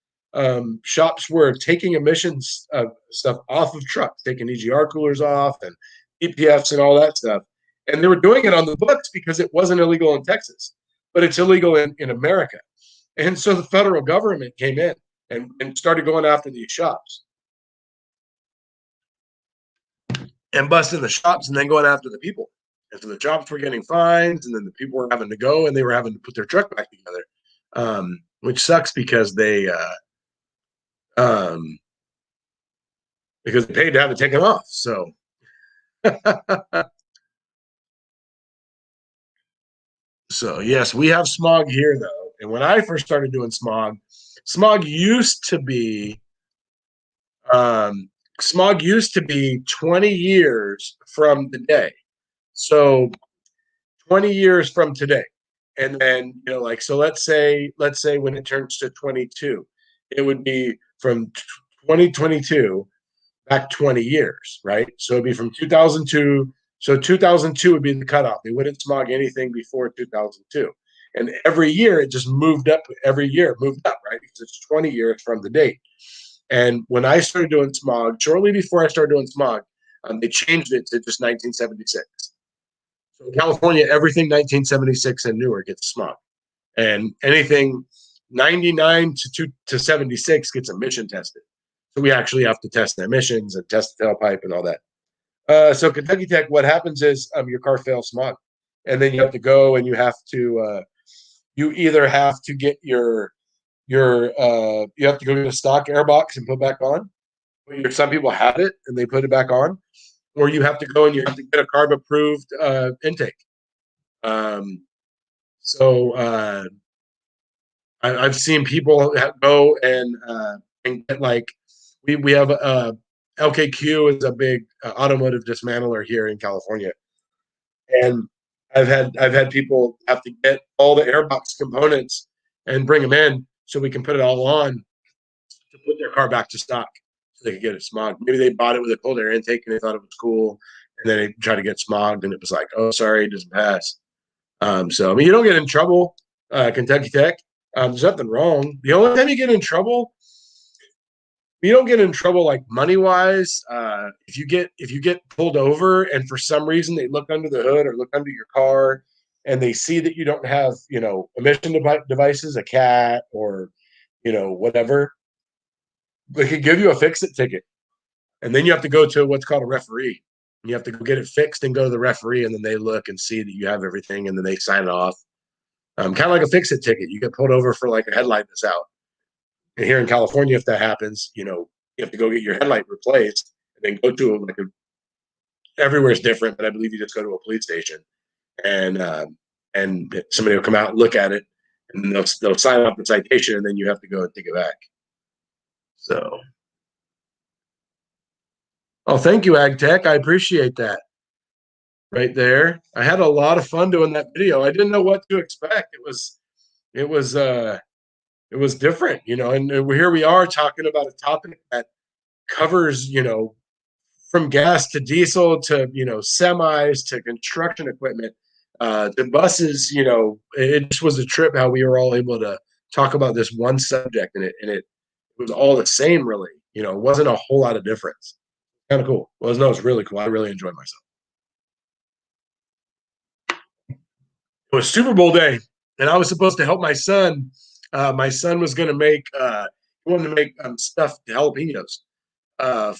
Shops were taking emissions stuff off of trucks, taking EGR coolers off and EPFs and all that stuff. And they were doing it on the books because it wasn't illegal in Texas, but it's illegal in America. And so the federal government came in and started going after these shops and busting the shops and then going after the people. And so the shops were getting fines, and then the people were having to go, and they were having to put their truck back together, which sucks because they paid to have it taken off. So so yes, we have smog here though. And when I first started doing smog used to be 20 years from the day. So 20 years from today. And then, so let's say when it turns to 22, it would be from 2022 back 20 years, right? So it'd be from 2002. So 2002 would be the cutoff. They wouldn't smog anything before 2002. And every year it just moved up. Every year it moved up, right? Because it's 20 years from the date. And when I started doing smog, shortly before I started doing smog, they changed it to just 1976. So in California, everything 1976 and newer gets smog, and anything 99 to 76 gets emission tested. So we actually have to test the emissions and test the tailpipe and all that. So Kentucky Tech, what happens is your car fails smog, and then you have to go and you either have to get you have to go get a stock airbox and put back on. Some people have it and they put it back on, or you have to go and you have to get a carb approved intake. I've seen people go and get, like, we have LKQ is a big automotive dismantler here in California, and I've had people have to get all the airbox components and bring them in so we can put it all on to put their car back to stock so they could get it smog. Maybe they bought it with a cold air intake and they thought it was cool, and then it tried to get smogged, and it was like, oh, sorry, it doesn't pass. So I mean, you don't get in trouble, Kentucky Tech. There's nothing wrong. The only time you get in trouble, you don't get in trouble like money wise. If you get pulled over and for some reason they look under the hood or look under your car and they see that you don't have emission devices, a cat or whatever, they could give you a fix-it ticket, and then you have to go to what's called a referee. You have to go get it fixed and go to the referee, and then they look and see that you have everything, and then they sign it off. Kind of like a fix-it ticket. You get pulled over for like a headlight that's out. And here in California, if that happens, you have to go get your headlight replaced and then go to everywhere's different, but I believe you just go to a police station and somebody will come out and look at it, and then they'll sign off the citation, and then you have to go and take it back. So, oh, thank you, Ag Tech. I appreciate that. Right there, I had a lot of fun doing that video. I didn't know what to expect. It was different, and here we are talking about a topic that covers, from gas to diesel to, semis to construction equipment, to buses. It just was a trip how we were all able to talk about this one subject, and it was all the same, really. It wasn't a whole lot of difference. Kind of cool. Well, no, it was really cool. I really enjoyed myself. It was Super Bowl day, and I was supposed to help my son. My son was going to make, he wanted to make stuffed jalapenos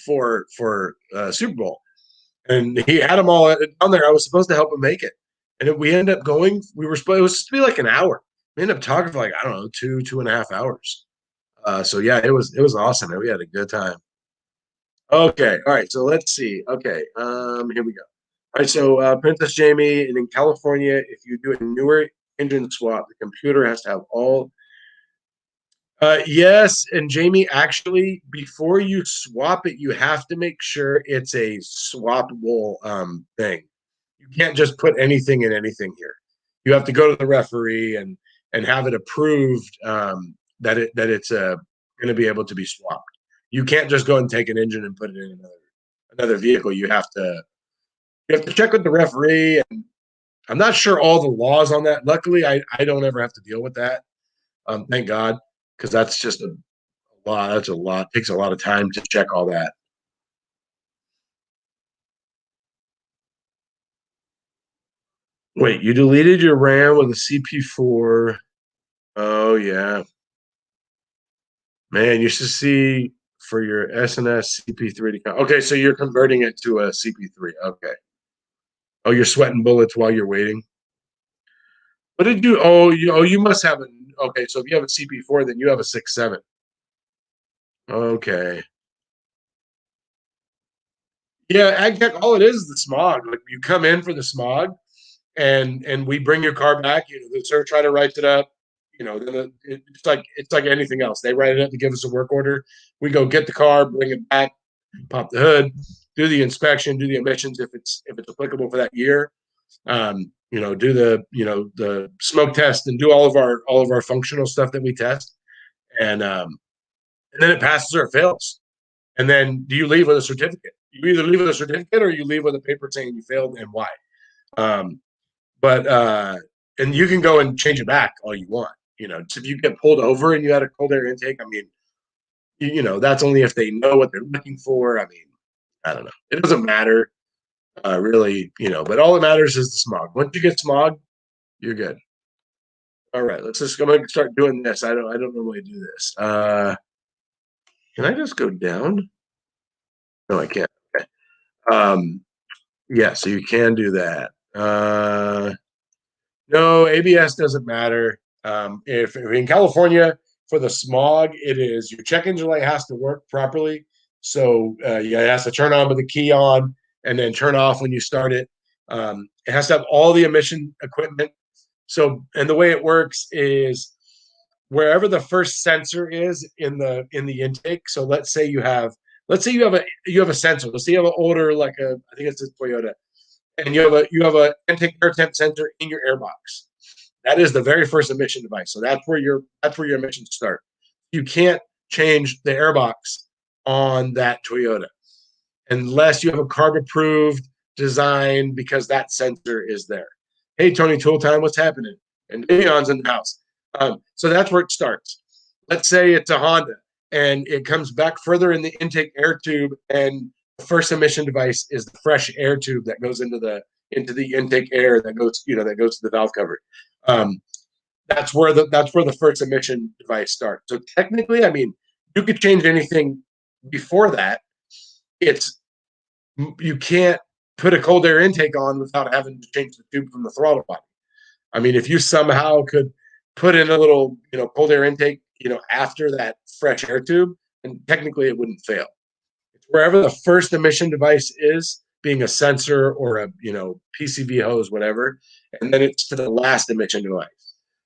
for Super Bowl, and he had them all down there. I was supposed to help him make it, and we ended up going. It was supposed to be like an hour. We ended up talking for like, I don't know, 2.5 hours. So yeah, it was awesome. We had a good time. Okay, all right. So let's see. Okay, here we go. All right, so Princess Jamie, and in California, if you do a newer engine swap, the computer has to have all. Yes, and Jamie, actually, before you swap it, you have to make sure it's a swappable thing. You can't just put anything in anything here. You have to go to the referee and have it approved that it's going to be able to be swapped. You can't just go and take an engine and put it in another vehicle. You have to check with the referee, and I'm not sure all the laws on that. Luckily, I don't ever have to deal with that. Thank God, because that's just a lot. That's a lot. It takes a lot of time to check all that. Wait, you deleted your RAM with a CP4? Oh yeah, man. You should see for your SNS CP3 to. Okay, so you're converting it to a CP3. Okay. Oh, you're sweating bullets while you're waiting. What did you? You must have a. Okay, so if you have a CP4, then you have a 6.7. Okay. Yeah, AgTech, all it is the smog. Like, you come in for the smog, and we bring your car back. The search writer writes it up. Then it's like anything else. They write it up to give us a work order. We go get the car, bring it back, pop the hood, do the inspection, do the emissions if it's applicable for that year. Do the smoke test and do all of our functional stuff that we test, and then it passes or it fails. And then do you leave with a certificate? You either leave with a certificate or you leave with a paper saying you failed and why. But and you can go and change it back all you want. So if you get pulled over and you had a cold air intake, I mean, that's only if they know what they're looking for. I mean, I don't know. It doesn't matter, really. But all that matters is the smog. Once you get smog, you're good. All right, let's just go ahead and start doing this. I don't normally do this. Can I just go down? No, I can't. Okay. Yeah, so you can do that. No, ABS doesn't matter. If in California for the smog, it is your check engine light has to work properly. So it has to turn on with the key on and then turn off when you start it. It has to have all the emission equipment. So, and the way it works is wherever the first sensor is in the intake. So let's say you have a sensor. Let's say you have an older, like I think it's a Toyota, and you have a intake air temp sensor in your airbox. That is the very first emission device. So that's where your emissions start. You can't change the airbox on that Toyota unless you have a CARB approved designed because that sensor is there. Hey, Tony Tool Time, what's happening? And Davion's in the house. So that's where it starts. Let's say it's a Honda and it comes back further in the intake air tube, and the first emission device is the fresh air tube that goes into the intake air that goes to the valve cover. That's where the first emission device starts. So technically, I mean, you could change anything before that. You can't put a cold air intake on without having to change the tube from the throttle body. I mean, if you somehow could put in a little, cold air intake, after that fresh air tube, and technically it wouldn't fail. It's wherever the first emission device is, being a sensor or a, PCV hose, whatever, and then it's to the last emission device.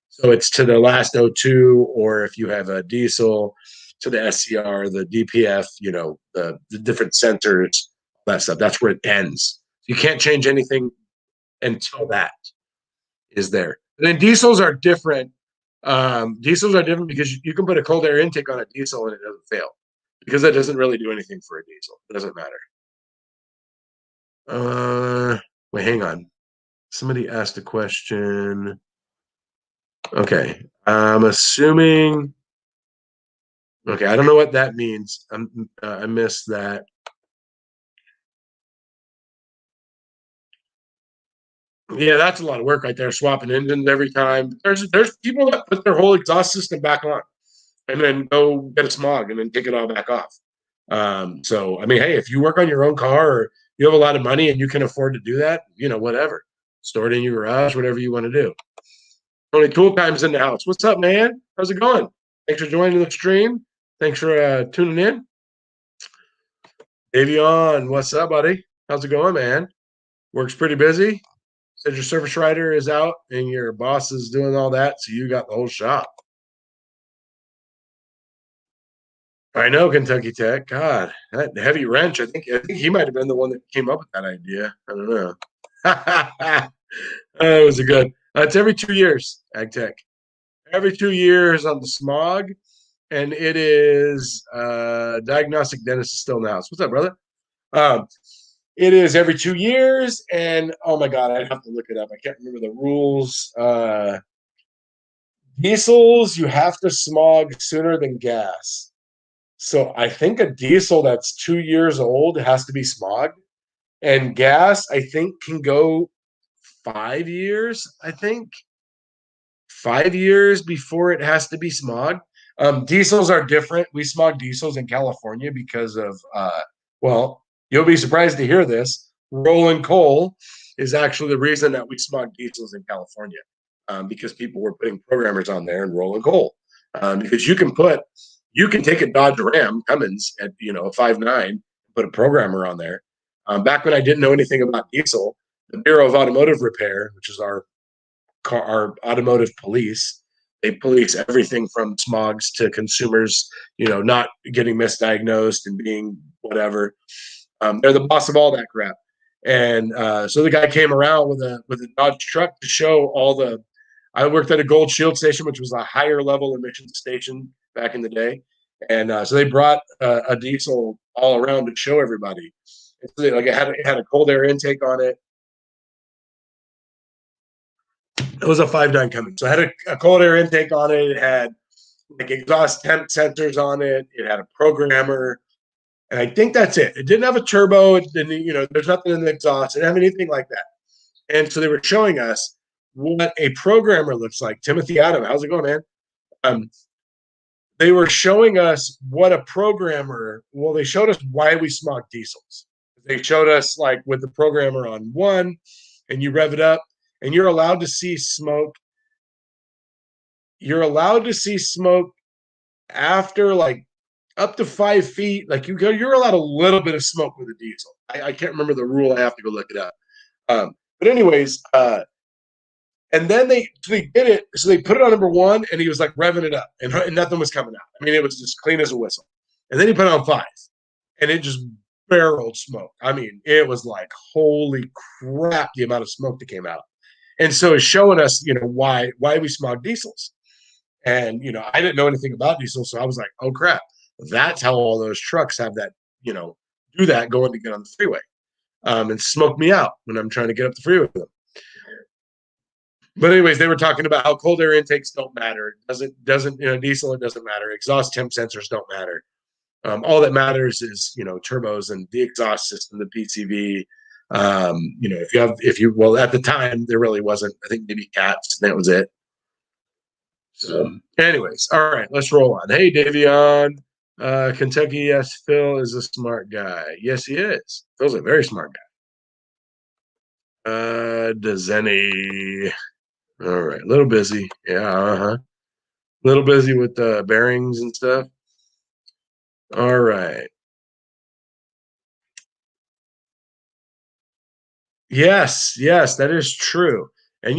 So it's to the last O2, or if you have a diesel, to the SCR, the DPF, the different sensors, all that stuff. That's where it ends. You can't change anything until that is there. And then diesels are different. Diesels are different because you can put a cold air intake on a diesel and it doesn't fail, because that doesn't really do anything for a diesel. It doesn't matter. Wait, hang on. Somebody asked a question. Okay, I'm assuming. Okay, I don't know what that means. I missed that. Yeah, that's a lot of work right there, swapping engines every time. There's people that put their whole exhaust system back on and then go get a smog and then take it all back off. So, I mean, hey, if you work on your own car or you have a lot of money and you can afford to do that, whatever. Store it in your garage, whatever you want to do. Only Tool Time's in the house. What's up, man? How's it going? Thanks for joining the stream. Thanks for tuning in. Davion, what's up, buddy? How's it going, man? Work's pretty busy. Said your service writer is out and your boss is doing all that, so you got the whole shop. I know, Kentucky Tech. God, that heavy wrench. I think he might have been the one that came up with that idea. I don't know. That was a good. It's every 2 years, Ag Tech. Every 2 years on the smog, and it is diagnostic dentist is still in the house. What's up, brother? It is every 2 years, and oh my god, I'd have to look it up. I can't remember the rules. Diesels, you have to smog sooner than gas. So I think a diesel that's 2 years old has to be smogged, and gas, I think, can go 5 years. I think 5 years before it has to be smogged. Diesels are different. We smog diesels in California because of well, you'll be surprised to hear this. Rolling coal is actually the reason that we smog diesels in California, because people were putting programmers on there and rolling coal. Because you can take a Dodge Ram Cummins at a 5.9, put a programmer on there. Back when I didn't know anything about diesel, the Bureau of Automotive Repair, which is our automotive police, they police everything from smogs to consumers, not getting misdiagnosed and being whatever. They're the boss of all that crap. And so the guy came around with a Dodge truck to show all the. I worked at a Gold Shield station, which was a higher level emissions station back in the day, and so they brought a diesel all around to show everybody. So it had a cold air intake on it. It was a 5.9 Cummins. So it had a cold air intake on it. It had like exhaust temp sensors on it. It had a programmer. And I think that's it. It didn't have a turbo. It didn't, there's nothing in the exhaust. It didn't have anything like that. And so they were showing us what a programmer looks like. Timothy Adam, how's it going, man? They were showing us what a programmer, well, they showed us why we smog diesels. They showed us like with the programmer on one, and you rev it up, and you're allowed to see smoke. You're allowed to see smoke after like up to 5 feet. Like you're allowed a little bit of smoke with a diesel. I can't remember the rule. I have to go look it up. But anyways, and then they did it. So they put it on number one, and he was like revving it up, and nothing was coming out. I mean, it was just clean as a whistle. And then he put it on 5, and it just barreled smoke. I mean, it was like, holy crap, the amount of smoke that came out. And so it's showing us, why we smog diesels. And, I didn't know anything about diesels, so I was like, oh, crap. That's how all those trucks have that, do that going to get on the freeway. and smoke me out when I'm trying to get up the freeway with them. But anyways, they were talking about how cold air intakes don't matter. Diesel, it doesn't matter. Exhaust temp sensors don't matter. All that matters is, turbos and the exhaust system, the PCV. Well, at the time there really wasn't. I think maybe cats, and that was it. So, anyways, all right, let's roll on. Hey, Davion, Kentucky. Yes, Phil is a smart guy. Yes, he is. Phil's a very smart guy. Dezeni. All right, a little busy. Yeah, a little busy with the bearings and stuff. All right. Yes, that is true. And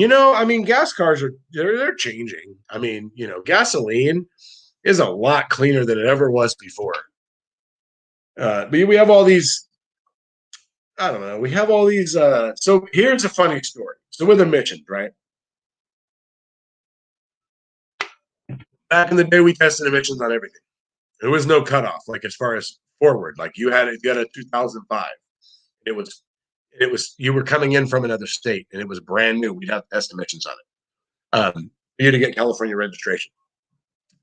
gas cars they're changing. Gasoline is a lot cleaner than it ever was before. But we have all these. I don't know. We have all these. So here's a funny story. So with emissions, right? Back in the day, we tested emissions on everything. There was no cutoff, like as far as forward. Like you had a 2005. It was you were coming in from another state and it was brand new. We'd have test emissions on it. For you to get California registration.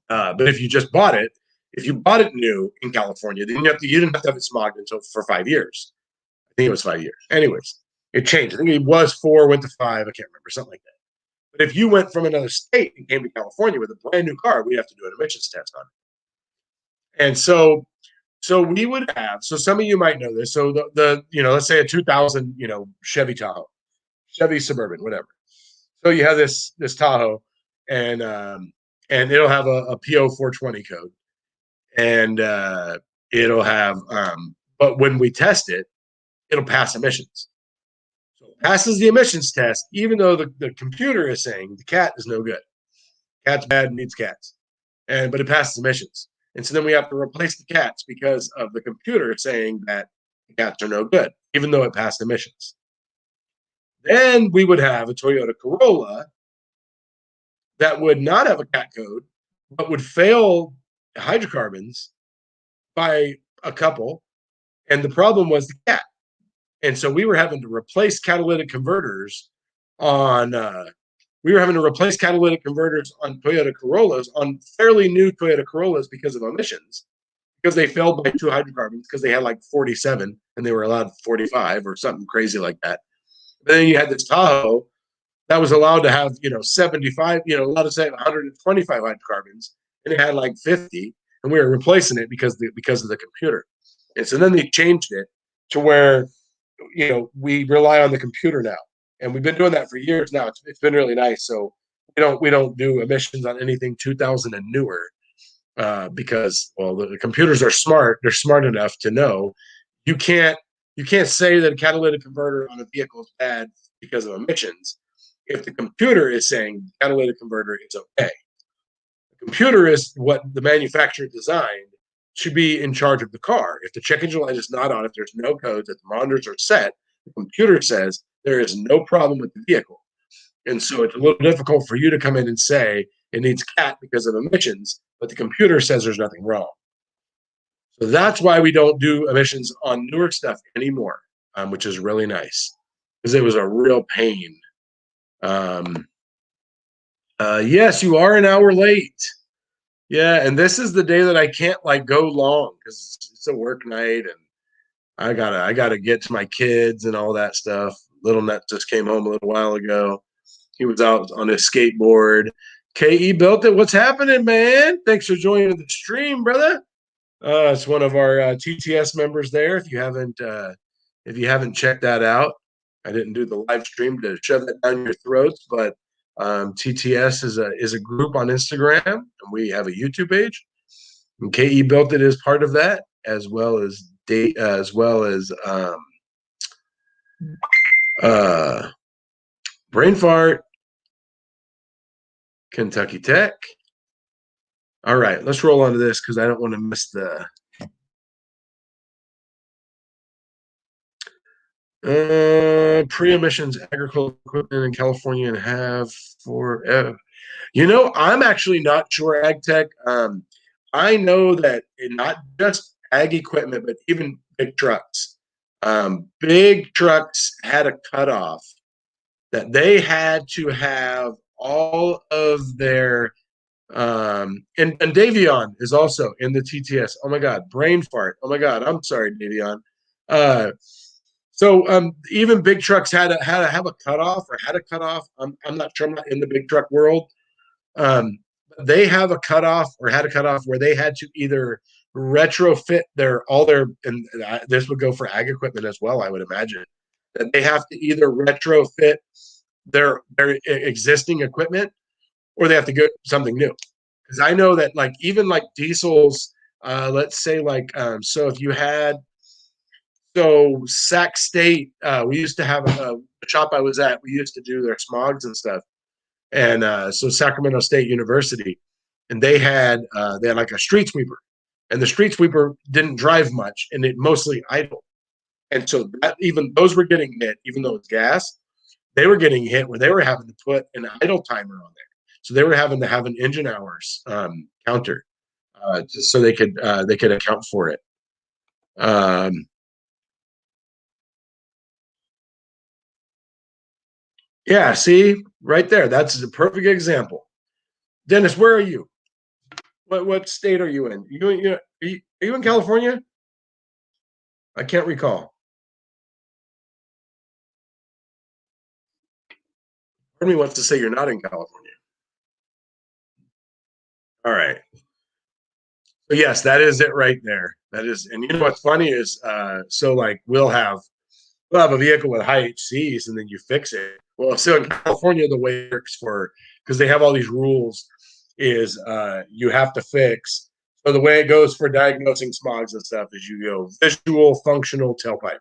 But if you just bought it, if you bought it new in California, then you didn't have to have it smogged until for 5 years. I think it was 5 years. Anyways, it changed. I think it was 4, went to 5. I can't remember, something like that. But if you went from another state and came to California with a brand new car, we'd have to do an emissions test on it. And so we would have. So some of you might know this. So the let's say a 2000 Chevy Tahoe, Chevy Suburban, whatever. So you have this Tahoe, and it'll have a PO 420 code, and it'll have. But when we test it, it'll pass emissions. So it passes the emissions test, even though the computer is saying the cat is no good. Cat's bad, needs cats, but it passes emissions. And so then we have to replace the cats because of the computer saying that the cats are no good, even though it passed emissions. Then we would have a Toyota Corolla that would not have a cat code, but would fail hydrocarbons by a couple. And the problem was the cat. And so we were having to replace catalytic converters on Toyota Corollas, on fairly new Toyota Corollas, because of emissions, because they failed by 2 hydrocarbons, because they had like 47 and they were allowed 45 or something crazy like that. But then you had this Tahoe that was allowed to have 75, allowed to say 125 hydrocarbons, and it had like 50, and we were replacing it because of the computer. And so then they changed it to where we rely on the computer now, and we've been doing that for years now. It's been really nice. So we don't do emissions on anything 2000 and newer, because the computers are smart. They're smart enough to know you can't say that a catalytic converter on a vehicle is bad because of emissions if the computer is saying the catalytic converter is okay. The computer is what the manufacturer designed should be in charge of the car. If the check engine light is not on, if there's no codes, if the monitors are set, the computer says there is no problem with the vehicle. And so it's a little difficult for you to come in and say it needs cat because of emissions, but the computer says there's nothing wrong. So that's why we don't do emissions on newer stuff anymore, which is really nice, because it was a real pain. Yes, you are an hour late. Yeah, and this is the day that I can't go long because it's a work night, and I gotta get to my kids and all that stuff. Little Nut just came home a little while ago. He was out on his skateboard. KE built it. What's happening, man? Thanks for joining the stream, brother. It's one of our TTS members there. If you haven't checked that out, I didn't do the live stream to shove that down your throats, but TTS is a group on Instagram, and we have a YouTube page. And KE built it as part of that, as well as Brain Fart, Kentucky Tech. All right, let's roll on to this because I don't want to miss the pre-emissions agricultural equipment in California and have forever. I'm actually not sure, Ag Tech. I know that not just ag equipment, but even big trucks. Big trucks had a cutoff that they had to have all of their and Davion is also in the TTS. Oh my God, brain fart. Oh my God, I'm sorry, Davion. So even big trucks had to have a cutoff or had a cutoff. I'm not sure. I'm not in the big truck world. They have a cutoff or had a cutoff where they had to either retrofit and this would go for ag equipment as well. I would imagine that they have to either retrofit their existing equipment or they have to get something new. Because I know that like even like diesels, let's say like so if you had Sac State, we used to have a shop I was at. We used to do their smogs and stuff, and so Sacramento State University, and they had like a street sweeper, and the street sweeper didn't drive much, and it mostly idled, and so that even those were getting hit, even though it's gas, they were getting hit where they were having to put an idle timer on there, so they were having to have an engine hours counter, just so they could account for it. Yeah, see, right there. That's a perfect example. Dennis, where are you? What state are you in? Are you in California? I can't recall. Part of me wants to say you're not in California. All right. So yes, that is it right there. That is, and you know what's funny is, so like we'll have a vehicle with high HCs, and then you fix it. Well, so in California, the way it works because they have all these rules is you have to fix. So the way it goes for diagnosing smogs and stuff is you go visual, functional, tailpipe.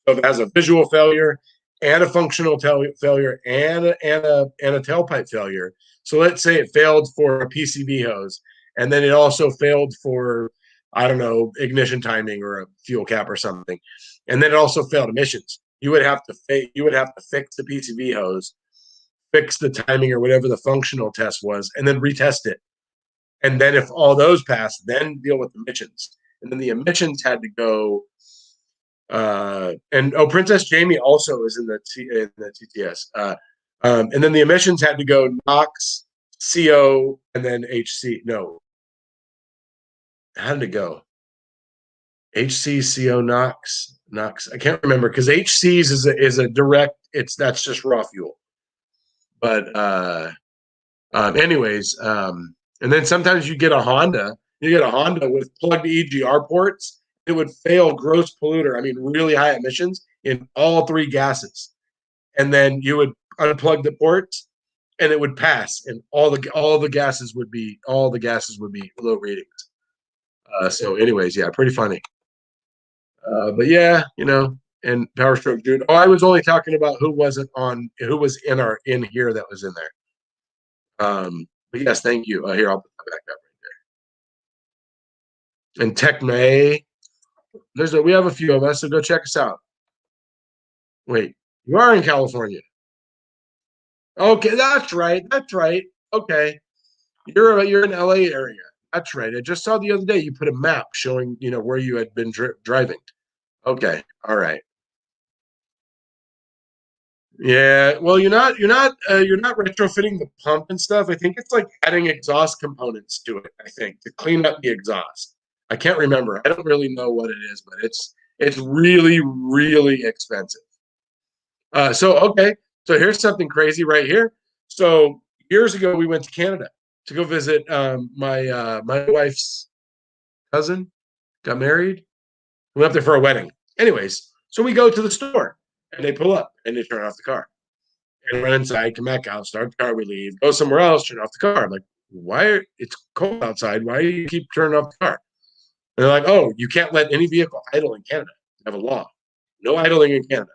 So if it has a visual failure and a functional failure and a tailpipe failure. So let's say it failed for a PCV hose, and then it also failed for I don't know ignition timing or a fuel cap or something, and then it also failed emissions. You would have to fix the PCV hose, fix the timing or whatever the functional test was, and then retest it. And then if all those pass, then deal with emissions. And then the emissions had to go and Princess Jamie also is in the TTS. And then the emissions had to go NOx, CO, and then HC. No, how did it go? HC, CO, NOx, NOx. I can't remember because HCs is a direct. That's just raw fuel. But anyways, and then sometimes you get a Honda. You get a Honda with plugged EGR ports. It would fail gross polluter. I mean, really high emissions in all three gases. And then you would unplug the ports, and it would pass, and all the gases would be low readings. So, anyways, yeah, pretty funny. But yeah, and Power Stroke, dude. Oh, I was only talking about who was in here that was in there. But yes, thank you. Here, I'll put that back up right there. And Tech May, we have a few of us, so go check us out. Wait, you are in California. Okay, that's right. That's right. Okay, you're in LA area. That's right. I just saw the other day you put a map showing where you had been driving. Okay, all right. Yeah, well, you're not retrofitting the pump and stuff. I think it's like adding exhaust components to it. I think to clean up the exhaust. I can't remember. I don't really know what it is, but it's really really expensive. So okay, so here's something crazy right here. So years ago, we went to Canada to go visit my wife's cousin. Got married. We went up there for a wedding. Anyways, so we go to the store and they pull up and they turn off the car. And run inside, come back out, start the car, we leave, go somewhere else, turn off the car. I'm like, it's cold outside. Why do you keep turning off the car? And they're like, oh, you can't let any vehicle idle in Canada. They have a law. No idling in Canada.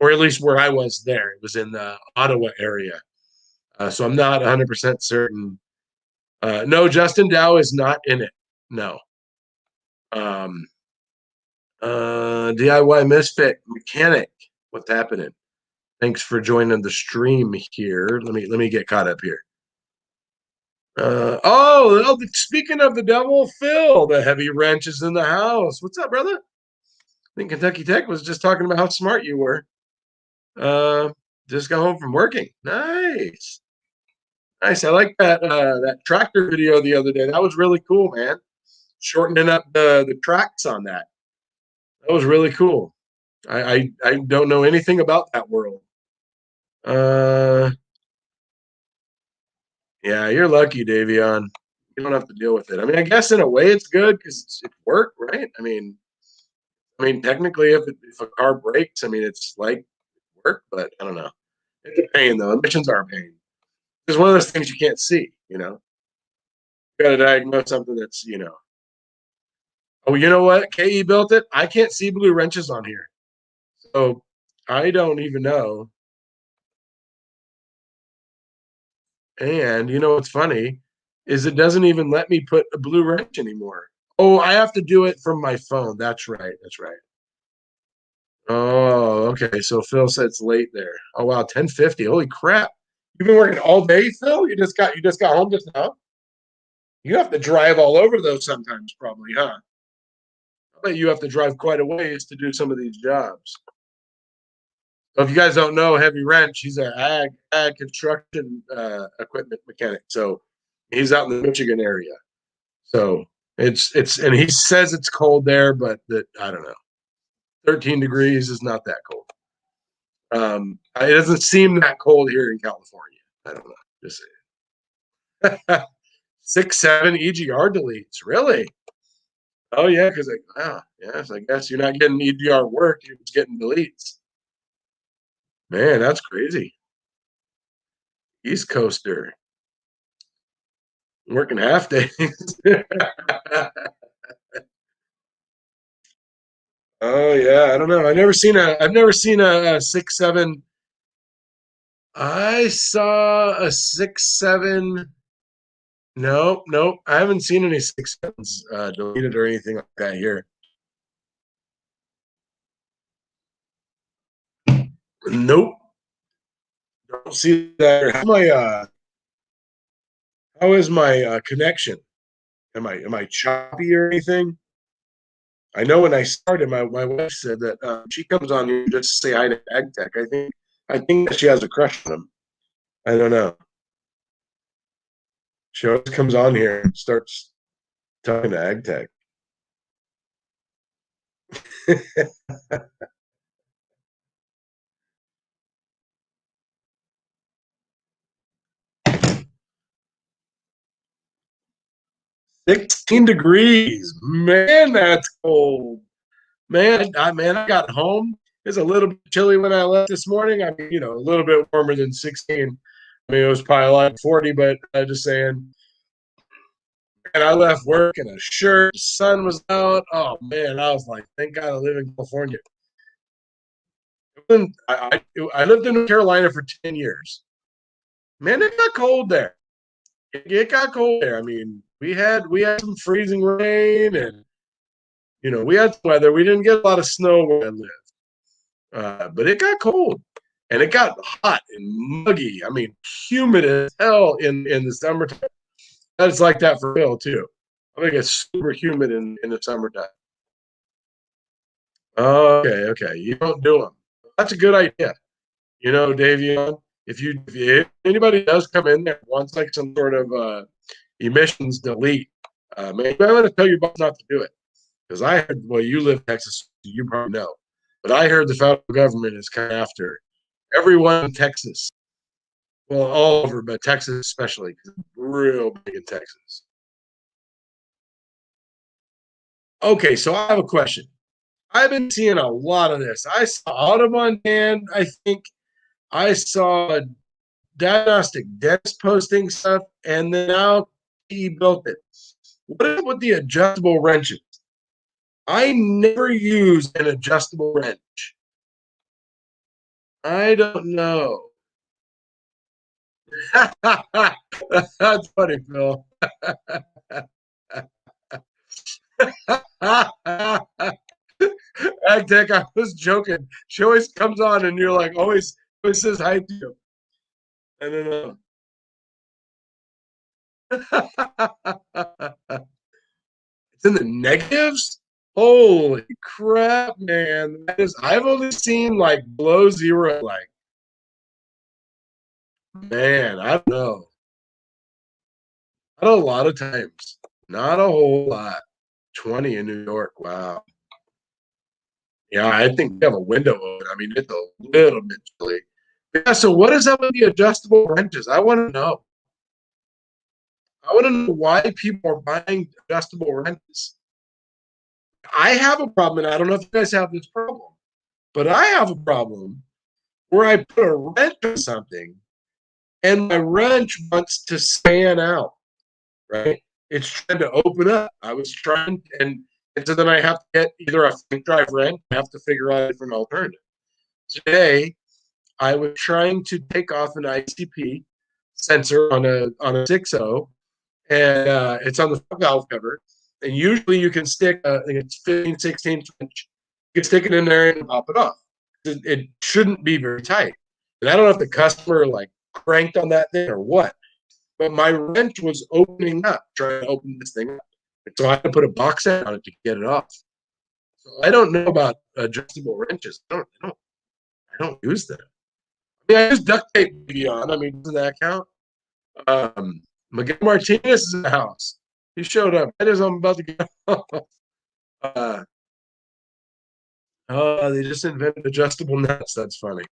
Or at least where I was there. It was in the Ottawa area. So I'm not 100% certain. No, Justin Dow is not in it. No. DIY Misfit Mechanic. What's happening? Thanks for joining the stream here. Let me get caught up here. Speaking of the devil, Phil, the heavy wrench is in the house. What's up, brother? think Kentucky Tech was just talking about how smart you were. Just got home from working. Nice. Nice. I like that tractor video the other day. That was really cool, man. Shortening up the tracks on that. That was really cool. I don't know anything about that world. Uh, yeah, you're lucky, Davion. You don't have to deal with it. I mean, I guess in a way it's good because it's work, right? I mean, technically, if a car breaks, I mean, it's like work, but I don't know. It's a pain though. Emissions are a pain. It's one of those things you can't see. You got to diagnose something that's. Oh, you know what? KE built it. I can't see blue wrenches on here, so I don't even know. And you know what's funny is it doesn't even let me put a blue wrench anymore. Oh, I have to do it from my phone. That's right. That's right. Oh, okay. So Phil said it's late there. Oh wow, 10:50. Holy crap. You've been working all day, Phil? You just got home just now? You have to drive all over those sometimes, probably, huh? I bet you have to drive quite a ways to do some of these jobs. So if you guys don't know, Heavy Wrench, he's an ag construction equipment mechanic. So he's out in the Michigan area. So it's and he says it's cold there, but that I don't know. 13 degrees is not that cold. It doesn't seem that cold here in California. I don't know. Just saying. 6, 7 EGR deletes. Really? Oh yeah, because yes, I guess you're not getting EGR work, you're just getting deletes. Man, that's crazy. East Coaster working half days. Oh yeah, I don't know. I've never seen a 6, 7. I saw a 6, 7. Nope, nope. I haven't seen any 6, 7s deleted or anything like that here. Nope. Don't see that. How is my connection? Am I choppy or anything? I know when I started, my wife said that she comes on here just to say hi to Ag Tech. I think that she has a crush on him. I don't know. She always comes on here and starts talking to Ag Tech. 16 degrees. Man, that's cold. Man, I got home. It's a little bit chilly when I left this morning. I mean, a little bit warmer than 16. I mean, it was probably like 40, but I'm just saying. And I left work in a shirt. The sun was out. Oh man, I was like, thank God I live in California. I lived in North Carolina for 10 years. Man, it got cold there. It got cold there. I mean, we had some freezing rain, and we had weather. We didn't get a lot of snow where I live. But it got cold and it got hot and muggy. I mean, humid as hell in the summertime. It's like that for Phil too. I think it's super humid in the summertime. Okay, okay. You don't do them. That's a good idea. Davion, if anybody does come in there wants like some sort of emissions delete, man, I'm going to tell your boss not to do it because I heard. Well, you live in Texas, so you probably know, but I heard the federal government is kind of after everyone in Texas. Well, all over, but Texas especially, real big in Texas. Okay, so I have a question. I've been seeing a lot of this. I saw Audubon Dan. I think I saw Diagnostic Dentist posting stuff, and then now he built it. What is with the adjustable wrenches? I never use an adjustable wrench. I don't know. That's funny, Phil. Tech, I was joking. She always comes on, and you're like always says hi to you. I don't know. It's in the negatives. Holy crap, man. I've only seen like below zero, like, man, I don't know. Not a lot of times. Not a whole lot. 20 in New York. Wow. Yeah, I think we have a window open. I mean, it's a little bit chilly. Yeah, so what is up with the adjustable wrenches? I want to know. I want to know why people are buying adjustable wrenches. I have a problem, and I don't know if you guys have this problem, but I have a problem where I put a wrench on something and my wrench wants to span out, right? It's trying to open up. I was trying, and so then I have to get either a flank drive wrench, I have to figure out a different alternative. Today, I was trying to take off an ICP sensor on a 6.0, and it's on the valve cover. And usually you can stick, I think it's 15, 16 inch. You can stick it in there and pop it off. It shouldn't be very tight. And I don't know if the customer like cranked on that thing or what, but my wrench was opening up, trying to open this thing up. And so I had to put a box set on it to get it off. So I don't know about adjustable wrenches. I don't use them. I mean, I use duct tape on. I mean, doesn't that count? Miguel Martinez is in the house. He showed up. That is, I'm about to get off. They just invented adjustable nuts. That's funny.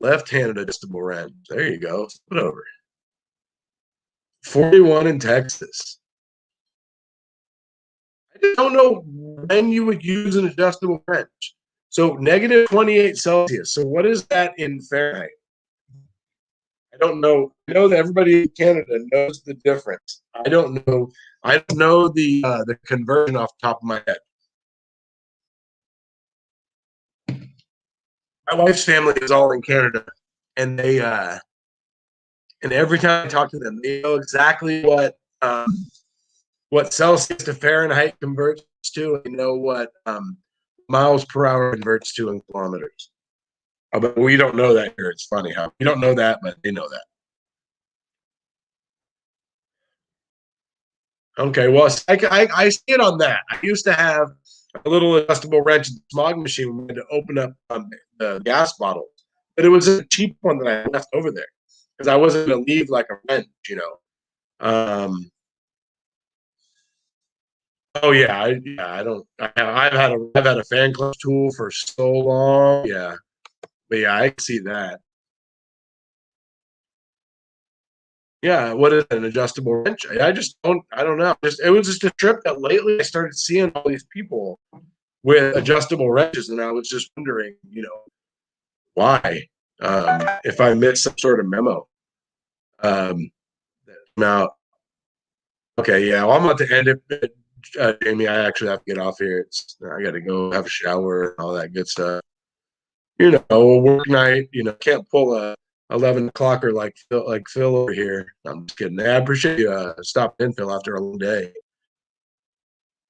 Left-handed adjustable wrench. There you go. Put it over. 41 in Texas. I just don't know when you would use an adjustable wrench. So negative 28 Celsius. So what is that in Fahrenheit? I don't know. I know that everybody in Canada knows the difference. I don't know. I don't know the conversion off the top of my head. My wife's family is all in Canada, and and every time I talk to them, they know exactly what Celsius to Fahrenheit converts to, and they know what miles per hour converts to in kilometers. But we don't know that here. It's funny how we don't know that, but they know that. Okay, well, I see it on that. I used to have a little adjustable wrench in the smog machine when we had to open up the gas bottles, but it was a cheap one that I left over there because I wasn't going to leave like a wrench, you know. Oh yeah, I don't. I've had a fan clutch tool for so long. Yeah, but yeah, I see that. Yeah, what is an adjustable wrench? I just don't. I don't know. Just it was just a trip that lately I started seeing all these people with adjustable wrenches, and I was just wondering, you know, why? If I missed some sort of memo. Now, okay, yeah, well, I'm about to end it, Jamie. I actually have to get off here. I got to go have a shower and all that good stuff. You know, a work night. You know, can't pull a 11 o'clocker like Phil over here. I'm just kidding. I appreciate you stopping in, Phil, after a long day.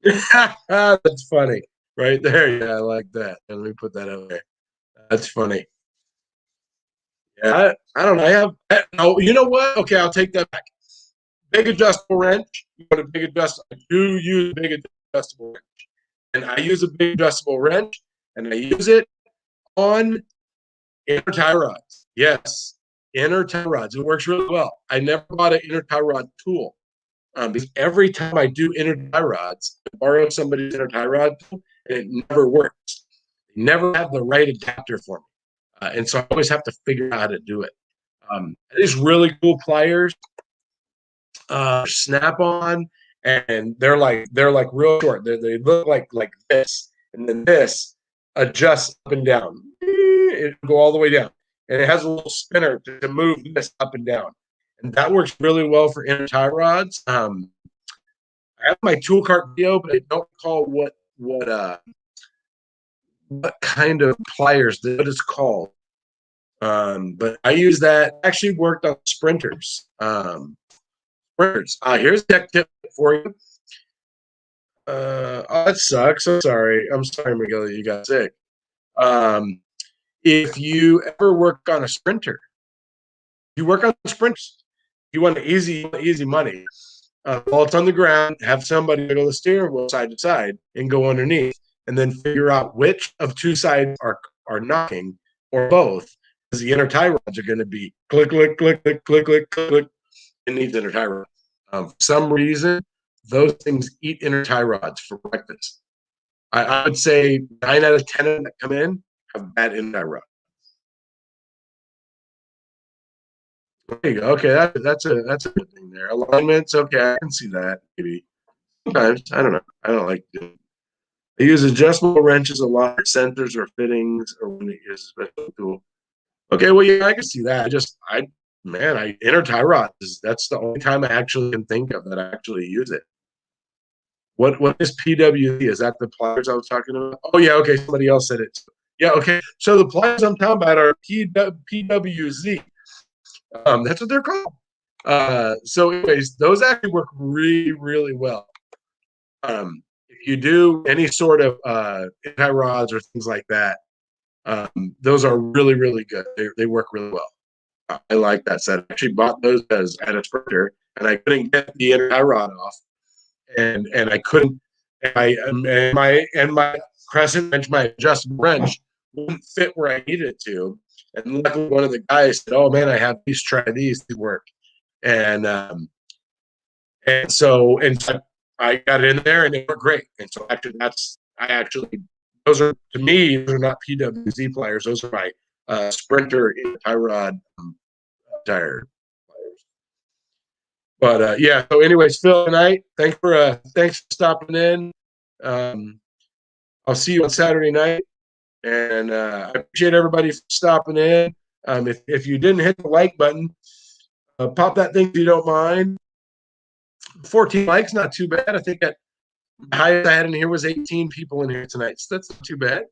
That's funny, right there. Yeah, I like that. And let me put that over there. That's funny. Yeah, I don't know. Oh, you know what? Okay, I'll take that back. Big adjustable wrench. You want a big adjustable? I do use a big adjustable wrench, and I use a big adjustable wrench, and I use it on inner tie rods. Yes, inner tie rods. It works really well. I never bought an inner tie rod tool because every time I do inner tie rods, I borrow somebody's inner tie rod tool, and it never works. They never have the right adapter for me, and so I always have to figure out how to do it. These really cool pliers, snap on, and they're like real short. They look like this, and then this adjusts up and down. It go all the way down, and it has a little spinner to move this up and down, and that works really well for inner tie rods. I have my tool cart video, but I don't recall what kind of pliers that is called. But I use that. Actually, worked on sprinters. Here's a tech tip for you. Oh, that sucks. I'm sorry. I'm sorry, Miguel, that you got sick. If you ever work on a sprinter, you work on sprinters. You want easy money. while it's on the ground, have somebody wiggle the steering wheel side to side and go underneath, and then figure out which of two sides are knocking or both, because the inner tie rods are going to be click, click, click, click, click, click, click. It needs inner tie rod. For some reason, those things eat inner tie rods for breakfast. I would say 9 out of 10 of them that come in have bad inner tie rod. There you go. Okay, that's a good thing there. Alignments, okay, I can see that. Maybe sometimes I don't know. I don't like doing. I use adjustable wrenches a lot for centers or fittings, or when it is a special tool. Okay, well, yeah, I can see that. I inner tie rod that's the only time I actually can think of that I actually use it. What is PWZ? Is that the pliers I was talking about? Oh yeah, okay. Somebody else said it. Yeah, okay. So the pliers I'm talking about are PWZ. That's what they're called. So, anyways, those actually work really, really well. If you do any sort of anti rods or things like that, those are really, really good. They work really well. I like that set. I actually bought those at a sprinter, and I couldn't get the anti rod off, and I couldn't. And my crescent wrench, my adjustable wrench, wouldn't fit where I needed it to. And luckily, one of the guys said, "Oh man, I have these. Try these. They work." And so I got in there, and they were great. And so those are, to me, those are not PWZ pliers. Those are my Sprinter tie rod tire pliers. But yeah. So, anyways, Phil and I, thanks for stopping in. I'll see you on Saturday night. And I appreciate everybody for stopping in. If you didn't hit the like button, pop that thing if you don't mind. 14 likes, not too bad. I think that the highest I had in here was 18 people in here tonight. So that's not too bad.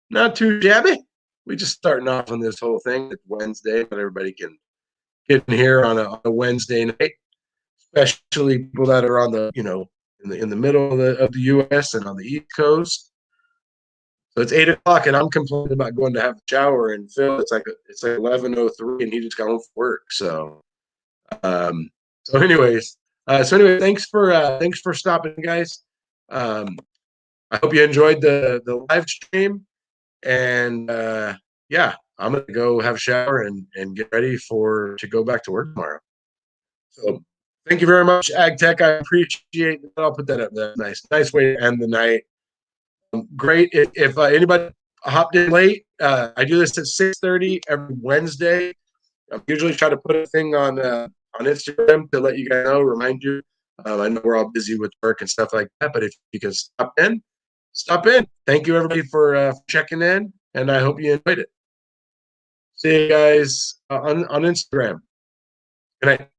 Not too shabby. We just starting off on this whole thing. It's Wednesday, but everybody can get in here on a Wednesday night, especially people that are on the, in the middle of the U.S. and on the East Coast. So it's 8:00, and I'm complaining about going to have a shower. And Phil, it's like 11:03, and he just got home from work. So, anyways, thanks for stopping, guys. I hope you enjoyed the live stream, and yeah, I'm gonna go have a shower and get ready to go back to work tomorrow. So, thank you very much, Ag Tech. I appreciate that. I'll put that up there. Nice way to end the night. Great. If anybody hopped in late, I do this at 6:30 every Wednesday. I usually try to put a thing on Instagram to let you guys know, remind you. I know we're all busy with work and stuff like that, but if you can stop in, stop in. Thank you, everybody, for checking in, and I hope you enjoyed it. See you guys on Instagram. Good night.